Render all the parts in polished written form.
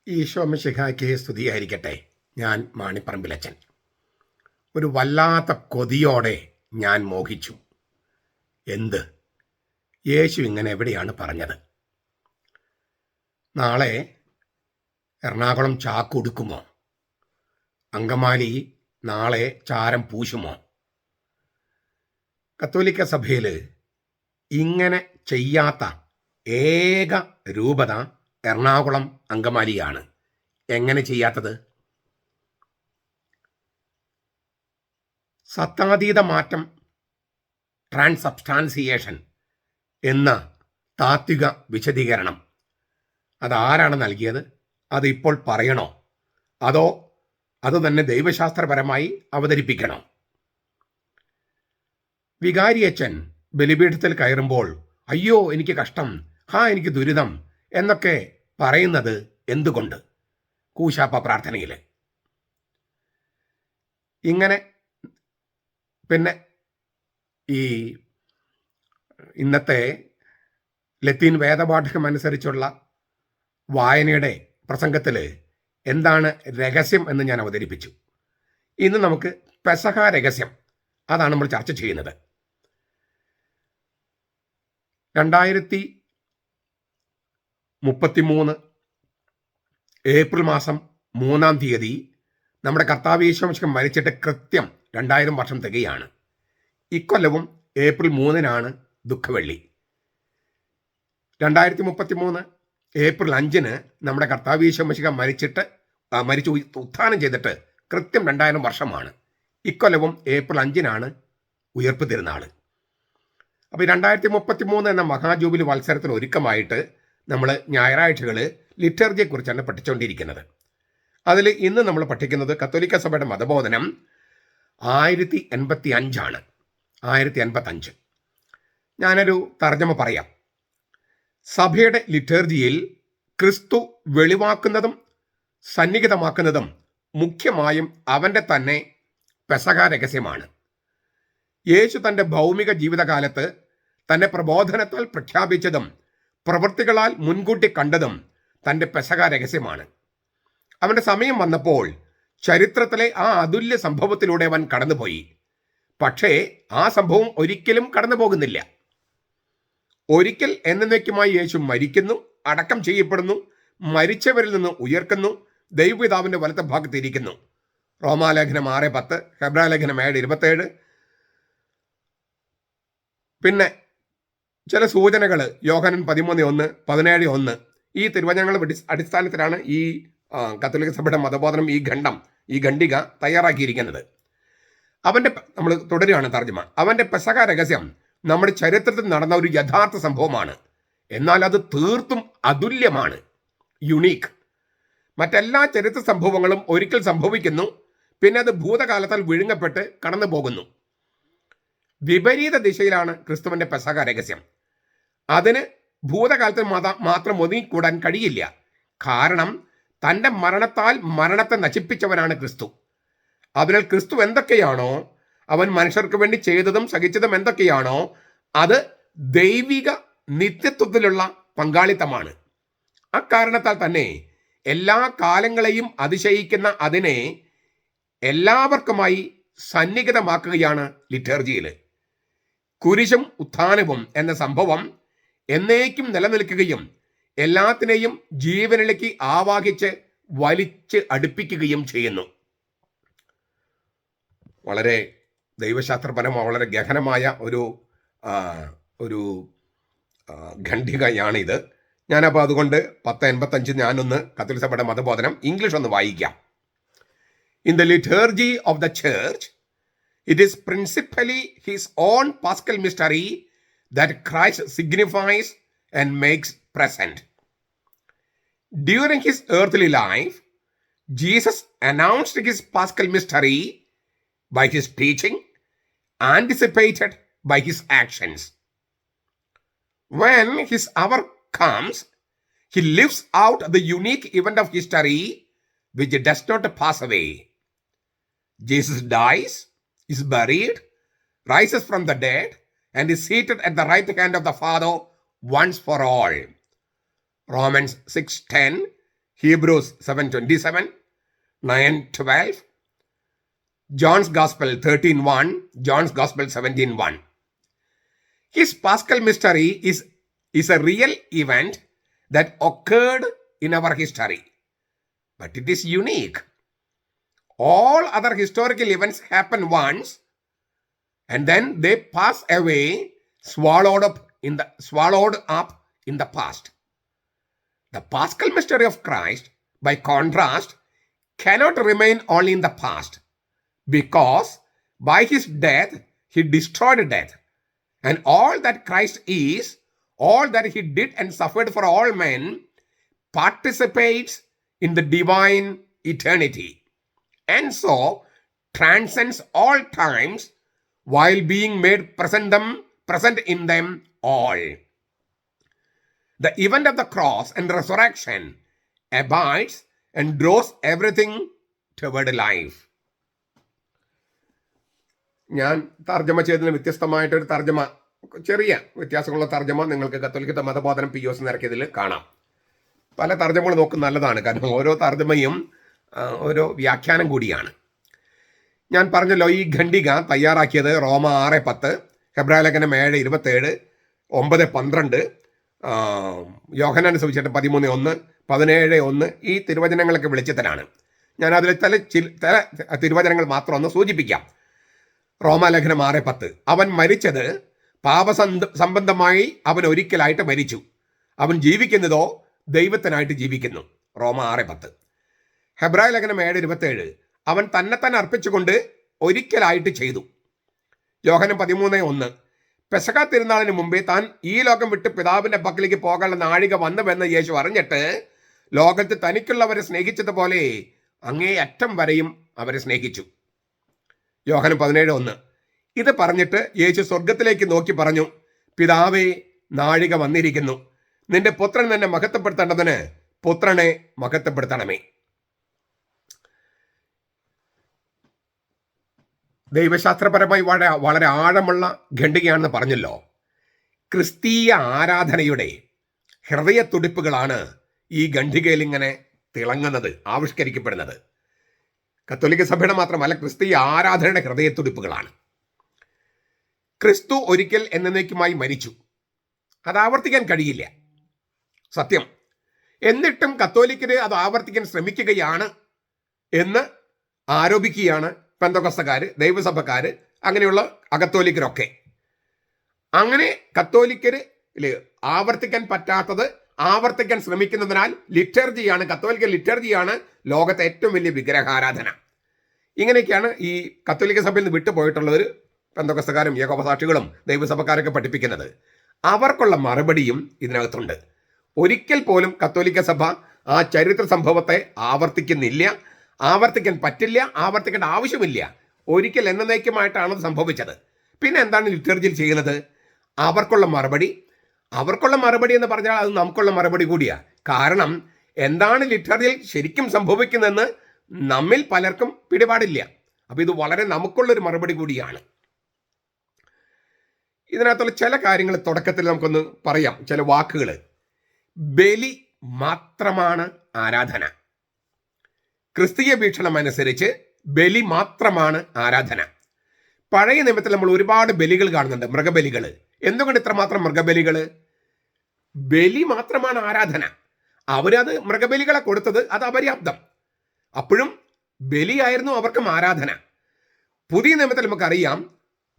ഈശോ മിശിഹായ്ക്ക് സ്തുതിയായിരിക്കട്ടെ. ഞാൻ മാണിപ്പറമ്പിലച്ചൻ. ഒരു വല്ലാത്ത കൊതിയോടെ ഞാൻ മോഹിച്ചു. എന്ത്? യേശു ഇങ്ങനെ എവിടെയാണ് പറഞ്ഞത്? നാളെ എറണാകുളം ചാക്കൊടുക്കുമോ? അങ്കമാലി നാളെ ചാരം പൂശുമോ? കത്തോലിക്ക സഭയിൽ ഇങ്ങനെ ചെയ്യാത്ത ഏക രൂപത എറണാകുളം അങ്കമാലിയാണ്. എങ്ങനെ ചെയ്യാത്തത്? സത്താതീത മാറ്റം, ട്രാൻസബ്സ്റ്റാൻസിയേഷൻ എന്ന താത്വിക വിശദീകരണം അതാരാണ് നൽകിയത്? അത് ഇപ്പോൾ പറയണോ? അതോ അത് തന്നെ ദൈവശാസ്ത്രപരമായി അവതരിപ്പിക്കണോ? വികാരിയച്ചൻ ബലിപീഠത്തിൽ കയറുമ്പോൾ അയ്യോ എനിക്ക് കഷ്ടം, എനിക്ക് ദുരിതം എന്നൊക്കെ പറയുന്നത് എന്തുകൊണ്ട്? കൂശാപ്പ പ്രാർത്ഥനയിൽ ഇങ്ങനെ. പിന്നെ ഈ ഇന്നത്തെ ലത്തീൻ വേദപാഠകം അനുസരിച്ചുള്ള വായനയുടെ പ്രസംഗത്തിൽ എന്താണ് രഹസ്യം എന്ന് ഞാൻ അവതരിപ്പിച്ചു. ഇന്ന് നമുക്ക് പെസഹ രഹസ്യം, അതാണ് നമ്മൾ ചർച്ച ചെയ്യുന്നത്. 2033 ഏപ്രിൽ മാസം 3-ാം തീയതി നമ്മുടെ കർത്താവ് യേശു മിശിഹാ മരിച്ചിട്ട് കൃത്യം 2000 വർഷം തികയാണ്. ഇക്കൊല്ലവും ഏപ്രിൽ 3-നാണ് ദുഃഖവെള്ളി. 2033 ഏപ്രിൽ 5-ന് നമ്മുടെ കർത്താവ് യേശു മിശിഹാ മരിച്ചു ഉത്ഥാനം ചെയ്തിട്ട് കൃത്യം 2000 വർഷമാണ്. ഇക്കൊല്ലവും ഏപ്രിൽ 5-നാണ് ഉയർപ്പ് തിരുനാൾ. അപ്പോൾ 2033 എന്ന മഹാജൂബിലി വത്സരത്തിന് ഒരുക്കമായിട്ട് നമ്മൾ ഞായറാഴ്ചകൾ ലിറ്റർജിയെക്കുറിച്ചാണ് പഠിച്ചുകൊണ്ടിരിക്കുന്നത്. അതിൽ ഇന്ന് നമ്മൾ പഠിക്കുന്നത് കത്തോലിക്ക സഭയുടെ മതബോധനം 1085 1085. ഞാനൊരു തർജ്ജമ പറയാം. സഭയുടെ ലിറ്റർജിയിൽ ക്രിസ്തു വെളിവാക്കുന്നതും സന്നിഹിതമാക്കുന്നതും മുഖ്യമായും അവൻ്റെ തന്നെ പെസഹ രഹസ്യമാണ്. യേശു തൻ്റെ ഭൗമിക ജീവിതകാലത്ത് തൻ്റെ പ്രബോധനത്താൽ പ്രഖ്യാപിച്ചതും പ്രവൃത്തികളാൽ മുൻകൂട്ടി കണ്ടതും തൻ്റെ പെസഹ രഹസ്യമാണ്. അവൻ്റെ സമയം വന്നപ്പോൾ ചരിത്രത്തിലെ ആ അതുല്യ സംഭവത്തിലൂടെ അവൻ കടന്നുപോയി. പക്ഷേ ആ സംഭവം ഒരിക്കലും കടന്നു പോകുന്നില്ല. ഒരിക്കൽ എന്നേക്കുമായി യേശു മരിക്കുന്നു, അടക്കം ചെയ്യപ്പെടുന്നു, മരിച്ചവരിൽ നിന്ന് ഉയർക്കുന്നു, ദൈവപിതാവിൻ്റെ വലത്തെ ഭാഗത്ത് ഇരിക്കുന്നു. റോമാലേഖനം 6:10, ഹെബ്രാലേഖനം 7:27. പിന്നെ ചില സൂചനകൾ യോഹന്നാൻ 13:1, 17:1. ഈ തിരുവചനങ്ങളുടെ അടിസ്ഥാനത്തിലാണ് ഈ കത്തോലിക്ക സഭയുടെ മതബോധനം, ഈ ഖണ്ഡിക തയ്യാറാക്കിയിരിക്കുന്നത്. നമ്മൾ തുടരുകയാണ് തർജ്ജമ. അവൻ്റെ പെസഹ രഹസ്യം നമ്മുടെ ചരിത്രത്തിൽ നടന്ന ഒരു യഥാർത്ഥ സംഭവമാണ്. എന്നാൽ അത് തീർത്തും അതുല്യമാണ്, യുണീക്ക്. മറ്റെല്ലാ ചരിത്ര സംഭവങ്ങളും ഒരിക്കൽ സംഭവിക്കുന്നു, പിന്നെ അത് ഭൂതകാലത്താൽ വിഴുങ്ങപ്പെട്ട് കടന്നു പോകുന്നു. വിപരീത ദിശയിലാണ് ക്രിസ്തുവിൻ്റെ പെസഹ രഹസ്യം. അതിന് ഭൂതകാലത്തിൽ മാത്രം ഒതുങ്ങിക്കൂടാൻ കഴിയില്ല. കാരണം തൻ്റെ മരണത്താൽ മരണത്തെ നശിപ്പിച്ചവനാണ് ക്രിസ്തു. അതിനാൽ ക്രിസ്തു എന്തൊക്കെയാണോ അവൻ മനുഷ്യർക്ക് വേണ്ടി ചെയ്തതും സഹിച്ചതും എന്തൊക്കെയാണോ അത് ദൈവിക നിത്യത്വത്തിലുള്ള പങ്കാളിത്തമാണ്. അക്കാരണത്താൽ തന്നെ എല്ലാ കാലങ്ങളെയും അതിശയിക്കുന്ന അതിനെ എല്ലാവർക്കുമായി സന്നിഹിതമാക്കുകയാണ് ലിറ്റർജിയിൽ. കുരിശും ഉത്ഥാനവും എന്ന സംഭവം എന്നേക്കും നിലനിൽക്കുകയും എല്ലാത്തിനെയും ജീവനിലേക്ക് ആവാഹിച്ച് വലിച്ച് അടുപ്പിക്കുകയും ചെയ്യുന്നു. വളരെ ദൈവശാസ്ത്രപരമായ വളരെ ഗഹനമായ ഒരു ഖണ്ഡികയാണിത്. ഞാനപ്പോൾ അതുകൊണ്ട് 1085 ഞാനൊന്ന് കത്തോലിക്ക സഭയുടെ മതബോധനം ഇംഗ്ലീഷ് ഒന്ന് വായിക്കാം. In the liturgy of the church it is principally his own paschal mystery that Christ signifies and makes present. During his earthly life, Jesus announced his paschal mystery by his teaching, anticipated by his actions. When his hour comes, he lives out the unique event of history which does not pass away. Jesus dies, is buried, rises from the dead, and is seated at the right hand of the Father once for all. Romans 6:10, Hebrews 7:27, 9:12, John's Gospel 13:1, John's Gospel 17:1. His Paschal mystery is a real event that occurred in our history, but it is unique. All other historical events happen once and then they pass away, swallowed up in the past. The Paschal mystery of Christ, by contrast, cannot remain only in the past, because by his death he destroyed death, and all that Christ is, all that he did and suffered for all men, participates in the divine eternity, and so transcends all times while being made present in them all. The event of the cross and resurrection abides and draws everything toward life. ഞാൻ തർജ്ജമ ചെയ്തതിന് വ്യത്യസ്തമായിട്ടൊരു തർജ്ജമ, ചെറിയ വ്യത്യാസങ്ങളുള്ള തർജ്ജമ നിങ്ങൾക്ക് കത്തോലിക്ക മതബോധനം POS നിരക്കിയതിൽ കാണാം. പല തർജ്ജമകൾ നോക്കുന്നത് നല്ലതാണ്, കാരണം ഓരോ തർജ്ജമയും ഓരോ വ്യാഖ്യാനം കൂടിയാണ്. ഞാൻ പറഞ്ഞല്ലോ, ഈ ഖണ്ഡിക തയ്യാറാക്കിയത് റോമ 6:10, ഹെബ്രായ ലേഖനം 7:27, 9:12, യോഹന്നാന്റെ സുവിശേഷം 13:1, 17:1 ഈ തിരുവചനങ്ങളൊക്കെ വെളിച്ചത്തിലാണ്. ഞാൻ അതിൽ ചില തിരുവചനങ്ങൾ മാത്രം ഒന്ന് സൂചിപ്പിക്കാം. റോമാലേഖനം 6:10, അവൻ മരിച്ചത് പാപസംബന്ധമായി അവൻ ഒരിക്കലായിട്ട് മരിച്ചു, അവൻ ജീവിക്കുന്നതോ ദൈവത്തിനായിട്ട് ജീവിക്കുന്നു. റോമ 6:10. ഹെബ്രായ ലേഖനം 7:27, അവൻ തന്നെ അർപ്പിച്ചുകൊണ്ട് ഒരിക്കലായിട്ട് ചെയ്തു. യോഹന്നാൻ 13:1, പെസഹ തിരുനാളിന് മുമ്പേ താൻ ഈ ലോകം വിട്ട് പിതാവിന്റെ പക്കലേക്ക് പോകാനുള്ള നാഴിക വന്നുവെന്ന് യേശു അറിഞ്ഞിട്ട് ലോകത്ത് തനിക്കുള്ളവരെ സ്നേഹിച്ചതുപോലെ അങ്ങേയറ്റം വരെയും അവരെ സ്നേഹിച്ചു. യോഹന്നാൻ 17:1. ഇത് പറഞ്ഞിട്ട് യേശു സ്വർഗത്തിലേക്ക് നോക്കി പറഞ്ഞു, പിതാവേ, നാഴിക വന്നിരിക്കുന്നു, നിന്റെ പുത്രൻ തന്നെ മഹത്വപ്പെടുത്തേണ്ടതിന് പുത്രനെ മഹത്വപ്പെടുത്തണമേ. ദൈവശാസ്ത്രപരമായി വളരെ ആഴമുള്ള ഖണ്ഡികയാണെന്ന് പറഞ്ഞല്ലോ. ക്രിസ്തീയ ആരാധനയുടെ ഹൃദയത്തുടിപ്പുകളാണ് ഈ ഖണ്ഡികയിൽ ഇങ്ങനെ തിളങ്ങുന്നത്, ആവിഷ്കരിക്കപ്പെടുന്നത്. കത്തോലിക്ക സഭയുടെ മാത്രമല്ല, ക്രിസ്തീയ ആരാധനയുടെ ഹൃദയത്തുടിപ്പുകളാണ്. ക്രിസ്തു ഒരിക്കൽ എന്നേക്കുമായി മരിച്ചു, അത് ആവർത്തിക്കാൻ കഴിയില്ല, സത്യം. എന്നിട്ടും കത്തോലിക്കര് അത് ആവർത്തിക്കാൻ ശ്രമിക്കുകയാണ് എന്ന് ആരോപിക്കുകയാണ് പെന്തക്കോസ്തക്കാര്, ദൈവസഭക്കാര്, അങ്ങനെയുള്ള അകത്തോലിക്കരൊക്കെ. അങ്ങനെ കത്തോലിക്കര് ആവർത്തിക്കാൻ പറ്റാത്തത് ആവർത്തിക്കാൻ ശ്രമിക്കുന്നതിനാൽ ലിറ്റർജിയാണ്, കത്തോലിക്ക ലിറ്റർജിയാണ് ലോകത്തെ ഏറ്റവും വലിയ വിഗ്രഹാരാധന. ഇങ്ങനെയൊക്കെയാണ് ഈ കത്തോലിക്ക സഭയിൽ നിന്ന് വിട്ടുപോയിട്ടുള്ളവർ, പെന്തക്കോസ്തക്കാരും യഹോവസാക്ഷികളും ദൈവസഭക്കാരൊക്കെ പഠിപ്പിക്കുന്നത്. അവർക്കുള്ള മറുപടിയും ഇതിനകത്തുണ്ട്. ഒരിക്കൽ പോലും കത്തോലിക്ക സഭ ആ ചരിത്ര സംഭവത്തെ ആവർത്തിക്കുന്നില്ല, ആവർത്തിക്കാൻ പറ്റില്ല, ആവർത്തിക്കേണ്ട ആവശ്യമില്ല. ഒരിക്കൽ എന്നേക്കുമായിട്ടാണ് അത് സംഭവിച്ചത്. പിന്നെ എന്താണ് ലിറ്റർജിയിൽ ചെയ്യുന്നത്? അവർക്കുള്ള മറുപടി എന്ന് പറഞ്ഞാൽ അത് നമുക്കുള്ള മറുപടി കൂടിയാണ്. കാരണം എന്താണ് ലിറ്റർജിയിൽ ശരിക്കും സംഭവിക്കുന്നതെന്ന് നമ്മിൽ പലർക്കും പിടിപാടില്ല. അപ്പോൾ ഇത് വളരെ നമുക്കുള്ളൊരു മറുപടി കൂടിയാണ്. ഇതിനകത്തുള്ള ചില കാര്യങ്ങൾ തുടക്കത്തിൽ നമുക്കൊന്ന് പറയാം, ചില വാക്കുകൾ. ബലി മാത്രമാണ് ആരാധന. ക്രിസ്തീയ വീക്ഷണം അനുസരിച്ച് ബലി മാത്രമാണ് ആരാധന. പഴയ നിയമത്തിൽ നമ്മൾ ഒരുപാട് ബലികൾ കാണുന്നുണ്ട്, മൃഗബലികൾ. എന്തുകൊണ്ട് ഇത്രമാത്രം മൃഗബലികൾ? ബലി മാത്രമാണ് ആരാധന. അവരത് മൃഗബലികളെ കൊടുത്തത് അത് അപര്യാപ്തം. അപ്പോഴും ബലിയായിരുന്നു അവർക്കും ആരാധന. പുതിയ നിയമത്തിൽ നമുക്കറിയാം,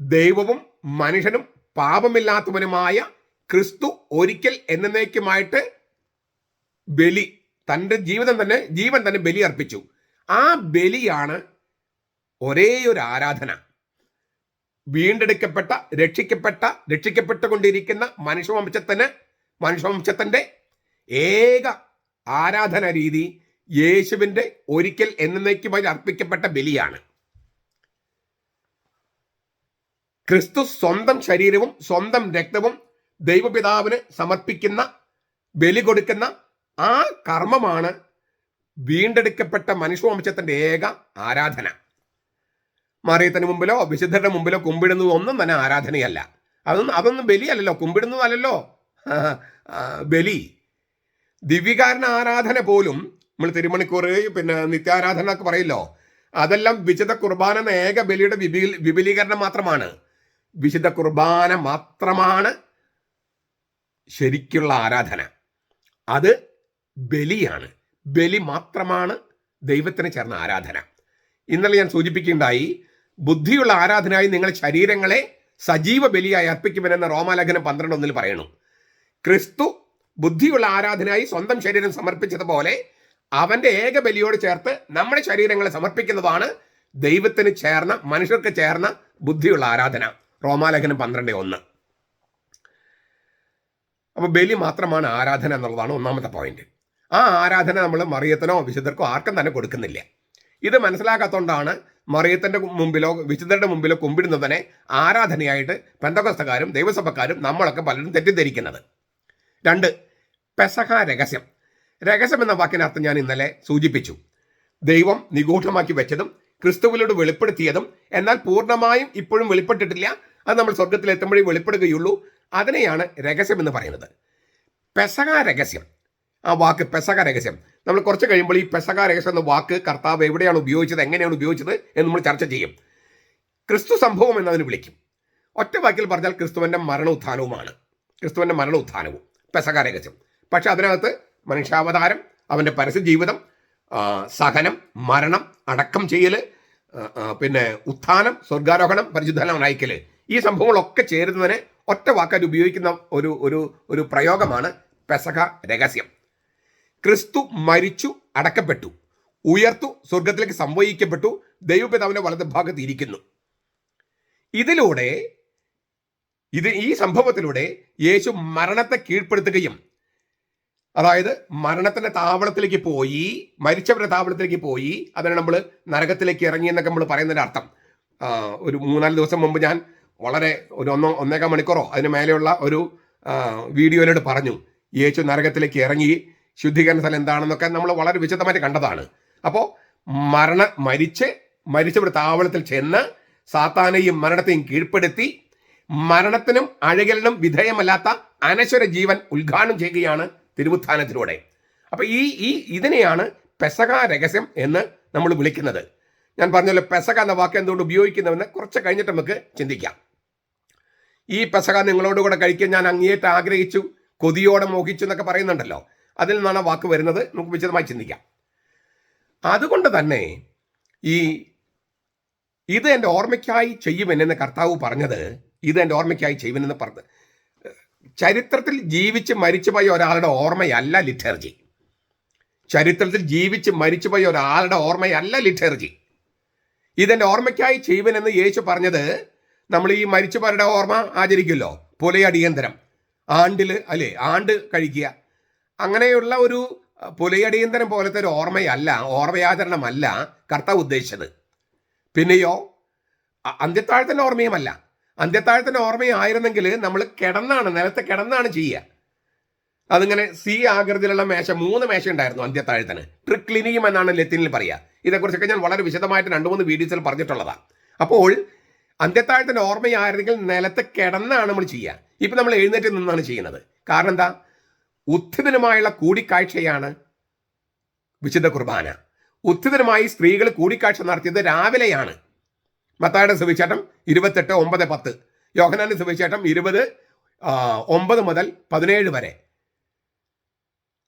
ദൈവവും മനുഷ്യനും പാപമില്ലാത്തവനുമായ ക്രിസ്തു ഒരിക്കൽ എന്നേക്കുമായിട്ട് ബലി, തൻ്റെ ജീവൻ തന്നെ ബലി അർപ്പിച്ചു. ആ ബലിയാണ് ഒരേയൊരു ആരാധന. വീണ്ടെടുക്കപ്പെട്ട രക്ഷിക്കപ്പെട്ടുകൊണ്ടിരിക്കുന്ന മനുഷ്യവംശത്തിന്റെ ഏക ആരാധന രീതി യേശുവിന്റെ ഒരിക്കൽ എന്നേക്കുമായി അർപ്പിക്കപ്പെട്ട ബലിയാണ്. ക്രിസ്തു സ്വന്തം ശരീരവും സ്വന്തം രക്തവും ദൈവപിതാവിന് സമർപ്പിക്കുന്ന, ബലി കൊടുക്കുന്ന ആ കർമ്മമാണ് വീണ്ടെടുക്കപ്പെട്ട മനുഷ്യവംശത്തിന്റെ ഏക ആരാധന. മറിയത്തിന് മുമ്പിലോ വിശുദ്ധരുടെ മുമ്പിലോ കുമ്പിടുന്നത് ഒന്നും തന്നെ ആരാധനയല്ല. അതൊന്നും ബലിയല്ലല്ലോ, കുമ്പിടുന്നതല്ലോ ബലി. ദിവ്യകാരണ ആരാധന പോലും നമ്മൾ തിരുമണിക്കൂർ പിന്നെ നിത്യാരാധന ഒക്കെ പറയല്ലോ, അതെല്ലാം വിശുദ്ധ കുർബാന എന്ന ഏക ബലിയുടെ വിപുലീകരണം മാത്രമാണ്. വിശുദ്ധ കുർബാന മാത്രമാണ് ശരിക്കുള്ള ആരാധന. അത് ബലിയാണ്. ബലി മാത്രമാണ് ദൈവത്തിന് ചേർന്ന ആരാധന. ഇന്നലെ ഞാൻ സൂചിപ്പിക്കുകയുണ്ടായി, ബുദ്ധിയുള്ള ആരാധനയായി നിങ്ങൾ ശരീരങ്ങളെ സജീവ ബലിയായി അർപ്പിക്കുമെന്ന് റോമാലേഖനം 12:1 പറയുന്നു. ക്രിസ്തു ബുദ്ധിയുള്ള ആരാധനയായി സ്വന്തം ശരീരം സമർപ്പിച്ചതുപോലെ അവന്റെ ഏക ബലിയോട് ചേർത്ത് നമ്മുടെ ശരീരങ്ങളെ സമർപ്പിക്കുന്നതാണ് ദൈവത്തിന് ചേർന്ന, മനുഷ്യർക്ക് ചേർന്ന ബുദ്ധിയുള്ള ആരാധന. റോമാലേഖനം 12:1. അപ്പൊ ബലി മാത്രമാണ് ആരാധന എന്നുള്ളതാണ് ഒന്നാമത്തെ പോയിന്റ്. ആ ആരാധന നമ്മൾ മറിയത്തിനോ വിശുദ്ധർക്കോ ആർക്കും തന്നെ കൊടുക്കുന്നില്ല. ഇത് മനസ്സിലാക്കാത്തതുകൊണ്ടാണ് മറിയത്തിന്റെ മുമ്പിലോ വിശുദ്ധരുടെ മുമ്പിലോ കുമ്പിടുന്നതിനെ ആരാധനയായിട്ട് പെന്തക്കോസ്തക്കാരും ദൈവസഭക്കാരും നമ്മളൊക്കെ പലരും തെറ്റിദ്ധരിക്കുന്നത്. 2, പെസഹ രഹസ്യം. രഹസ്യം എന്ന വാക്കിനർത്ഥം ഞാൻ ഇന്നലെ സൂചിപ്പിച്ചു. ദൈവം നിഗൂഢമാക്കി വെച്ചതും ക്രിസ്തുവിലൂടെ വെളിപ്പെടുത്തിയതും എന്നാൽ പൂർണ്ണമായും ഇപ്പോഴും വെളിപ്പെട്ടിട്ടില്ല, അത് നമ്മൾ സ്വർഗത്തിലെത്തുമ്പോഴേ വെളിപ്പെടുകയുള്ളൂ, അതിനെയാണ് രഹസ്യം എന്ന് പറയുന്നത്. പെസഹ രഹസ്യം, ആ വാക്ക് പെസഹ രഹസ്യം, നമ്മൾ കുറച്ച് കഴിയുമ്പോൾ ഈ പെസഹ രഹസ്യം എന്ന വാക്ക് കർത്താവ് എവിടെയാണ് ഉപയോഗിച്ചത്, എങ്ങനെയാണ് ഉപയോഗിച്ചത് എന്ന് നമ്മൾ ചർച്ച ചെയ്യും. ക്രിസ്തു സംഭവം എന്നതിന് വിളിക്കും. ഒറ്റ വാക്കിൽ പറഞ്ഞാൽ ക്രിസ്തുവിൻ്റെ മരണോത്ഥാനവുമാണ്. ക്രിസ്തുവിൻ്റെ മരണോത്ഥാനവും പെസഹ രഹസ്യം. പക്ഷെ അതിനകത്ത് മനുഷ്യാവതാരം, അവൻ്റെ പരസ്യ ജീവിതം, സഹനം, മരണം, അടക്കം ചെയ്യൽ, പിന്നെ ഉത്ഥാനം, സ്വർഗാരോഹണം, പരിശുദ്ധാത്മാവിനെ അയക്കൽ, ഈ സംഭവങ്ങളൊക്കെ ചേരുന്നതിന് ഒറ്റ വാക്കായിട്ട് ഉപയോഗിക്കുന്ന ഒരു പ്രയോഗമാണ് പെസഹ രഹസ്യം. ക്രിസ്തു മരിച്ചു, അടക്കപ്പെട്ടു, ഉയർത്തു, സ്വർഗത്തിലേക്ക് സംവഹിക്കപ്പെട്ടു, ദൈവപിതാവിന്റെ വലതുഭാഗത്ത് ഇരിക്കുന്നു. ഇതിലൂടെ ഈ സംഭവത്തിലൂടെ യേശു മരണത്തെ കീഴ്പ്പെടുത്തുകയും, അതായത് മരണത്തിന്റെ താവളത്തിലേക്ക് പോയി, മരിച്ചവരുടെ താവളത്തിലേക്ക് പോയി, അതിനെ നമ്മൾ നരകത്തിലേക്ക് ഇറങ്ങി എന്നൊക്കെ നമ്മൾ പറയുന്നതിന്റെ അർത്ഥം. ഒരു 3-4 ദിവസം മുമ്പ് ഞാൻ വളരെ ഒരു 1.5 മണിക്കൂറോ അതിന് മേലെയുള്ള ഒരു വീഡിയോയിലൂടെ പറഞ്ഞു, യേശു നരകത്തിലേക്ക് ഇറങ്ങി, ശുദ്ധീകരണ സ്ഥലം എന്താണെന്നൊക്കെ നമ്മൾ വളരെ വിശദമായിട്ട് കണ്ടതാണ്. അപ്പോൾ മരിച്ചവരുടെ താവളത്തിൽ ചെന്ന് സാത്താനെയും മരണത്തെയും കീഴ്പ്പെടുത്തി മരണത്തിനും അഴകലിനും വിധേയമല്ലാത്ത അനശ്വര ജീവൻ ഉദ്ഘാടനം ചെയ്യുകയാണ് തിരുവുത്ഥാനത്തിലൂടെ. അപ്പൊ ഇതിനെയാണ് പെസഹ രഹസ്യം എന്ന് നമ്മൾ വിളിക്കുന്നത്. ഞാൻ പറഞ്ഞല്ലോ, പെസഹ എന്ന വാക്ക് എന്തുകൊണ്ട് ഉപയോഗിക്കുന്നതെന്ന് കുറച്ച് കഴിഞ്ഞിട്ട് നമുക്ക് ചിന്തിക്കാം. ഈ പെസഹ നിങ്ങളോടുകൂടെ കഴിക്കാൻ ഞാൻ അങ്ങേയറ്റം ആഗ്രഹിച്ചു, കൊതിയോടെ മോഹിച്ചു എന്നൊക്കെ പറയുന്നുണ്ടല്ലോ, അതിൽ നിന്നാണ് ആ വാക്ക് വരുന്നത്. നമുക്ക് വിശദമായി ചിന്തിക്കാം. അതുകൊണ്ട് തന്നെ ഇത് എൻ്റെ ഓർമ്മയ്ക്കായി ചെയ്യുമെന്ന് കർത്താവ് പറഞ്ഞത്, ഇത് എൻ്റെ ഓർമ്മയ്ക്കായി ചെയ്യുമെന്ന് പറഞ്ഞത്, ചരിത്രത്തിൽ ജീവിച്ച് മരിച്ചുപോയ ഒരാളുടെ ഓർമ്മയല്ല ലിറ്റർജി. ചരിത്രത്തിൽ ജീവിച്ച് മരിച്ചുപോയ ഒരാളുടെ ഓർമ്മയല്ല ലിറ്റർജി. ഇതെൻ്റെ ഓർമ്മയ്ക്കായി ചെയ്യുവനെന്ന് യേശു പറഞ്ഞത്, നമ്മൾ ഈ മരിച്ചുപോയവരുടെ ഓർമ്മ ആചരിക്കുമല്ലോ, പുലയടിയന്തരം, ആണ്ട് കഴിക്കുക, അങ്ങനെയുള്ള ഒരു പുലയടിയന്തരം പോലത്തെ ഒരു ഓർമ്മയാചരണമല്ല കർത്താവ് ഉദ്ദേശിച്ചത്. പിന്നെയോ അന്ത്യത്താഴത്തിൻ്റെ ഓർമ്മയുമല്ല. അന്ത്യത്താഴത്തിൻ്റെ ഓർമ്മയായിരുന്നെങ്കിൽ നമ്മൾ നിലത്ത് കിടന്നാണ് ചെയ്യുക. അതിങ്ങനെ സി ആകൃതിയിലുള്ള മേശ, 3 മേശ ഉണ്ടായിരുന്നു അന്ത്യത്താഴത്തിന്. ട്രിക്ലിനിയം എന്നാണ് ലത്തീനിൽ പറയുക. ഇതേക്കുറിച്ചൊക്കെ ഞാൻ വളരെ വിശദമായിട്ട് 2-3 വീഡിയോസിൽ പറഞ്ഞിട്ടുള്ളതാണ്. അപ്പോൾ അന്ത്യത്താഴത്തിൻ്റെ ഓർമ്മയായിരുന്നെങ്കിൽ നിലത്ത് കിടന്നാണ് നമ്മൾ ചെയ്യുക. ഇപ്പം നമ്മൾ എഴുന്നേറ്റ് നിന്നാണ് ചെയ്യുന്നത്. കാരണം എന്താ? ഉത്ഥിതനുമായുള്ള കൂടിക്കാഴ്ചയാണ് വിശുദ്ധ കുർബാന. ഉത്ഥിതനുമായി സ്ത്രീകൾ കൂടിക്കാഴ്ച നടത്തിയത് രാവിലെയാണ്. മത്തായിയുടെ സുവിശേഷം 28:9-10, യോഹന്നാന്റെ സുവിശേഷം 20:9 മുതൽ 17 വരെ.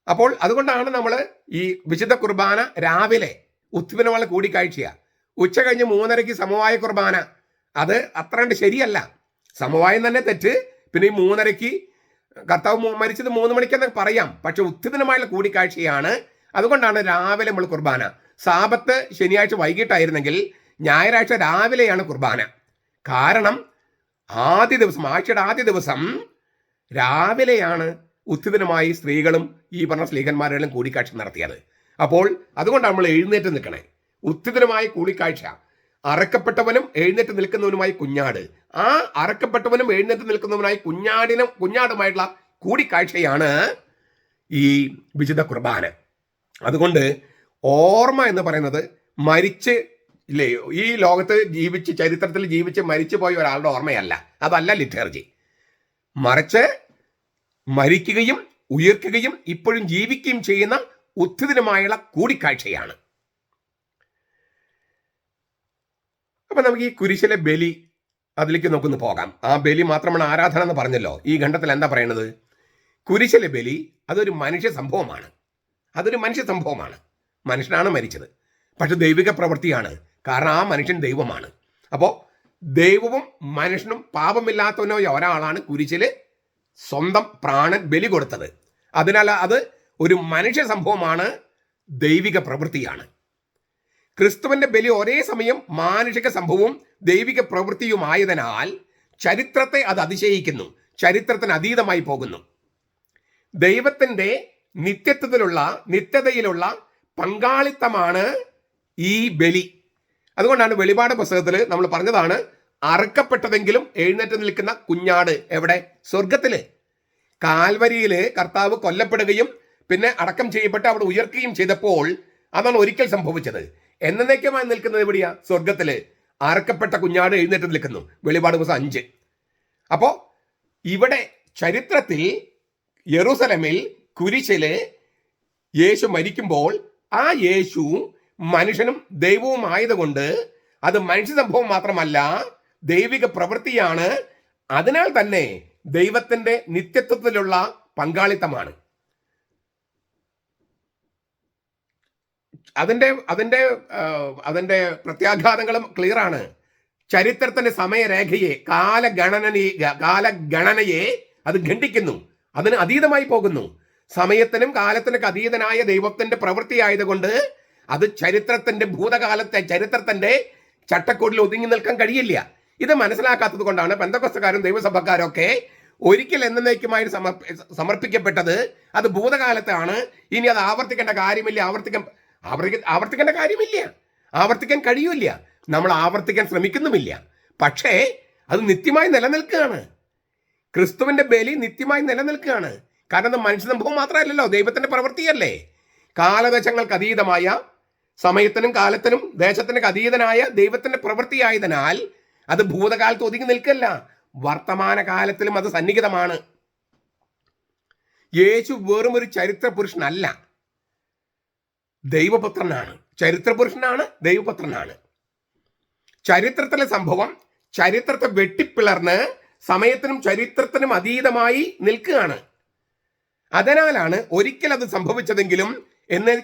അപ്പോൾ അതുകൊണ്ടാണ് നമ്മൾ ഈ വിശുദ്ധ കുർബാന രാവിലെ ഉത്ഥിതനുമായുള്ള കൂടിക്കാഴ്ചയാണ്. ഉച്ച കഴിഞ്ഞ് 3:30 സമവായ കുർബാന, അത് അത്ര കണ്ട് ശരിയല്ല. സമവായം തന്നെ തെറ്റ്. പിന്നെ ഈ 3:30 കർത്താവ് മരിച്ചത് 3 മണിക്കെന്നൊക്കെ പറയാം, പക്ഷെ ഉത്ഥിതനുമായുള്ള കൂടിക്കാഴ്ചയാണ്. അതുകൊണ്ടാണ് രാവിലെ നമ്മൾ കുർബാന. സാബത്ത് ശനിയാഴ്ച വൈകിട്ടായിരുന്നെങ്കിൽ ഞായറാഴ്ച രാവിലെയാണ് കുർബാന. കാരണം ആഴ്ചയുടെ ആദ്യ ദിവസം രാവിലെയാണ് ഉത്ഥിതനുമായി സ്ത്രീകളും ഈ പറഞ്ഞ സ്ലീഹന്മാരെല്ലാം കൂടിക്കാഴ്ച നടത്തിയത്. അപ്പോൾ അതുകൊണ്ടാണ് നമ്മൾ എഴുന്നേറ്റ് നിൽക്കണേ. ഉത്ഥിതനുമായി കൂടിക്കാഴ്ച, അറക്കപ്പെട്ടവനും എഴുന്നേറ്റ് നിൽക്കുന്നവനുമായി കുഞ്ഞാട്, ആ അറക്കപ്പെട്ടവനും എഴുന്നേറ്റ് നിൽക്കുന്നവനായി കുഞ്ഞാടുമായിട്ടുള്ള കൂടിക്കാഴ്ചയാണ് ഈ വിശുദ്ധ കുർബാന. അതുകൊണ്ട് ഓർമ്മ എന്ന് പറയുന്നത് ഈ ലോകത്ത് ചരിത്രത്തിൽ ജീവിച്ച് മരിച്ചു പോയ ഒരാളുടെ ഓർമ്മയല്ല. അതല്ല ലിറ്റർജി. മറിച്ച് മരിക്കുകയും ഉയർക്കുകയും ഇപ്പോഴും ജീവിക്കുകയും ചെയ്യുന്ന ഉത്ഥിതനുമായുള്ള കൂടിക്കാഴ്ചയാണ്. അപ്പൊ നമുക്ക് ഈ കുരിശിലെ ബലി അതിലേക്ക് നോക്കൊന്ന് പോകാം. ആ ബലി മാത്രമാണ് ആരാധന എന്ന് പറഞ്ഞല്ലോ. ഈ ഖണ്ഡത്തിൽ എന്താ പറയുന്നത്? കുരിശിലെ ബലി അതൊരു മനുഷ്യ സംഭവമാണ്. മനുഷ്യനാണ് മരിച്ചത്, പക്ഷെ ദൈവിക പ്രവൃത്തിയാണ്. കാരണം ആ മനുഷ്യൻ ദൈവമാണ്. അപ്പോൾ ദൈവവും മനുഷ്യനും പാപമില്ലാത്തവനോ ഒരാളാണ് കുരിശില് സ്വന്തം പ്രാണൻ ബലി കൊടുത്തത്. അതിനാൽ അത് ഒരു മനുഷ്യ സംഭവമാണ്, ദൈവിക പ്രവൃത്തിയാണ്. ക്രിസ്തുവിന്റെ ബലി ഒരേ സമയം മാനുഷിക സംഭവവും ദൈവിക പ്രവൃത്തിയുമായതിനാൽ ചരിത്രത്തെ അത് അതിശയിക്കുന്നു, ചരിത്രത്തിന് അതീതമായി പോകുന്നു. ദൈവത്തിന്റെ നിത്യതയിലുള്ള പങ്കാളിത്തമാണ് ഈ ബലി. അതുകൊണ്ടാണ് വെളിപാട് പുസ്തകത്തിൽ നമ്മൾ പറഞ്ഞതാണ്, അറുക്കപ്പെട്ടതെങ്കിലും എഴുന്നേറ്റ് നിൽക്കുന്ന കുഞ്ഞാട് എവിടെ? സ്വർഗത്തില്. കാൽവരിയില് കർത്താവ് കൊല്ലപ്പെടുകയും പിന്നെ അടക്കം ചെയ്യപ്പെട്ട് അവിടെ ഉയർക്കുകയും ചെയ്തപ്പോൾ അതാണ് ഒരിക്കൽ സംഭവിച്ചത്. എന്നേക്കുമായി നിൽക്കുന്നത് എവിടെയാ? സ്വർഗത്തില്. അറുക്കപ്പെട്ട കുഞ്ഞാട് എഴുന്നേറ്റ് നിൽക്കുന്നു. വെളിപാട് പുസ്തകം 5. അപ്പോ ഇവിടെ ചരിത്രത്തിൽ യെറൂസലമിൽ കുരിശില് യേശു മരിക്കുമ്പോൾ ആ യേശു മനുഷ്യനും ദൈവവും ആയതുകൊണ്ട് അത് മനുഷ്യ സംഭവം മാത്രമല്ല, ദൈവിക പ്രവൃത്തിയാണ്. അതിനാൽ തന്നെ ദൈവത്തിന്റെ നിത്യത്വത്തിലുള്ള പങ്കാളിത്തമാണ്. അതിന്റെ പ്രത്യാഘാതങ്ങളും ക്ലിയർ ആണ്. ചരിത്രത്തിന്റെ സമയരേഖയെ കാലഗണനയെ അത് ഖണ്ഡിക്കുന്നു, അതിന് അതീതമായി പോകുന്നു. സമയത്തിനും കാലത്തിനൊക്കെ അതീതനായ ദൈവത്തിന്റെ പ്രവൃത്തി ആയതുകൊണ്ട് അത് ചരിത്രത്തിന്റെ ചട്ടക്കൂടിൽ ഒതുങ്ങി നിൽക്കാൻ കഴിയില്ല. ഇത് മനസ്സിലാക്കാത്തത് കൊണ്ടാണ് പെന്തക്കോസ്തക്കാരും ദൈവസഭക്കാരും ഒക്കെ ഒരിക്കൽ എന്നേക്കുമായി സമർപ്പിക്കപ്പെട്ടത് അത് ഭൂതകാലത്താണ്, ഇനി അത് ആവർത്തിക്കേണ്ട കാര്യമില്ല, ആവർത്തിക്കാൻ കഴിയില്ല. നമ്മൾ ആവർത്തിക്കാൻ ശ്രമിക്കുന്നുമില്ല. പക്ഷേ അത് നിത്യമായി നിലനിൽക്കുകയാണ്. ക്രിസ്തുവിന്റെ ബലി നിത്യമായി നിലനിൽക്കുകയാണ്. കാരണം അത് മനുഷ്യ സംഭവം മാത്രമല്ലല്ലോ, ദൈവത്തിന്റെ പ്രവൃത്തിയല്ലേ. കാലദേശങ്ങൾക്ക് അതീതമായ, സമയത്തിനും കാലത്തിനും ദേശത്തിനൊക്കെ അതീതനായ ദൈവത്തിന്റെ പ്രവൃത്തിയായതിനാൽ അത് ഭൂതകാലത്ത് ഒതുങ്ങി നിൽക്കല്ല, വർത്തമാന കാലത്തിലും അത് സന്നിഹിതമാണ്. യേശു വെറും ഒരു ചരിത്ര പുരുഷനല്ല, ദൈവപുത്രനാണ്. ചരിത്രപുരുഷനാണ്, ദൈവപുത്രനാണ്. ചരിത്രത്തിലെ സംഭവം ചരിത്രത്തെ വെട്ടിപ്പിളർന്ന് സമയത്തിനും ചരിത്രത്തിനും അതീതമായി നിൽക്കുകയാണ്. അതിനാലാണ് ഒരിക്കൽ അത് സംഭവിച്ചതെങ്കിലും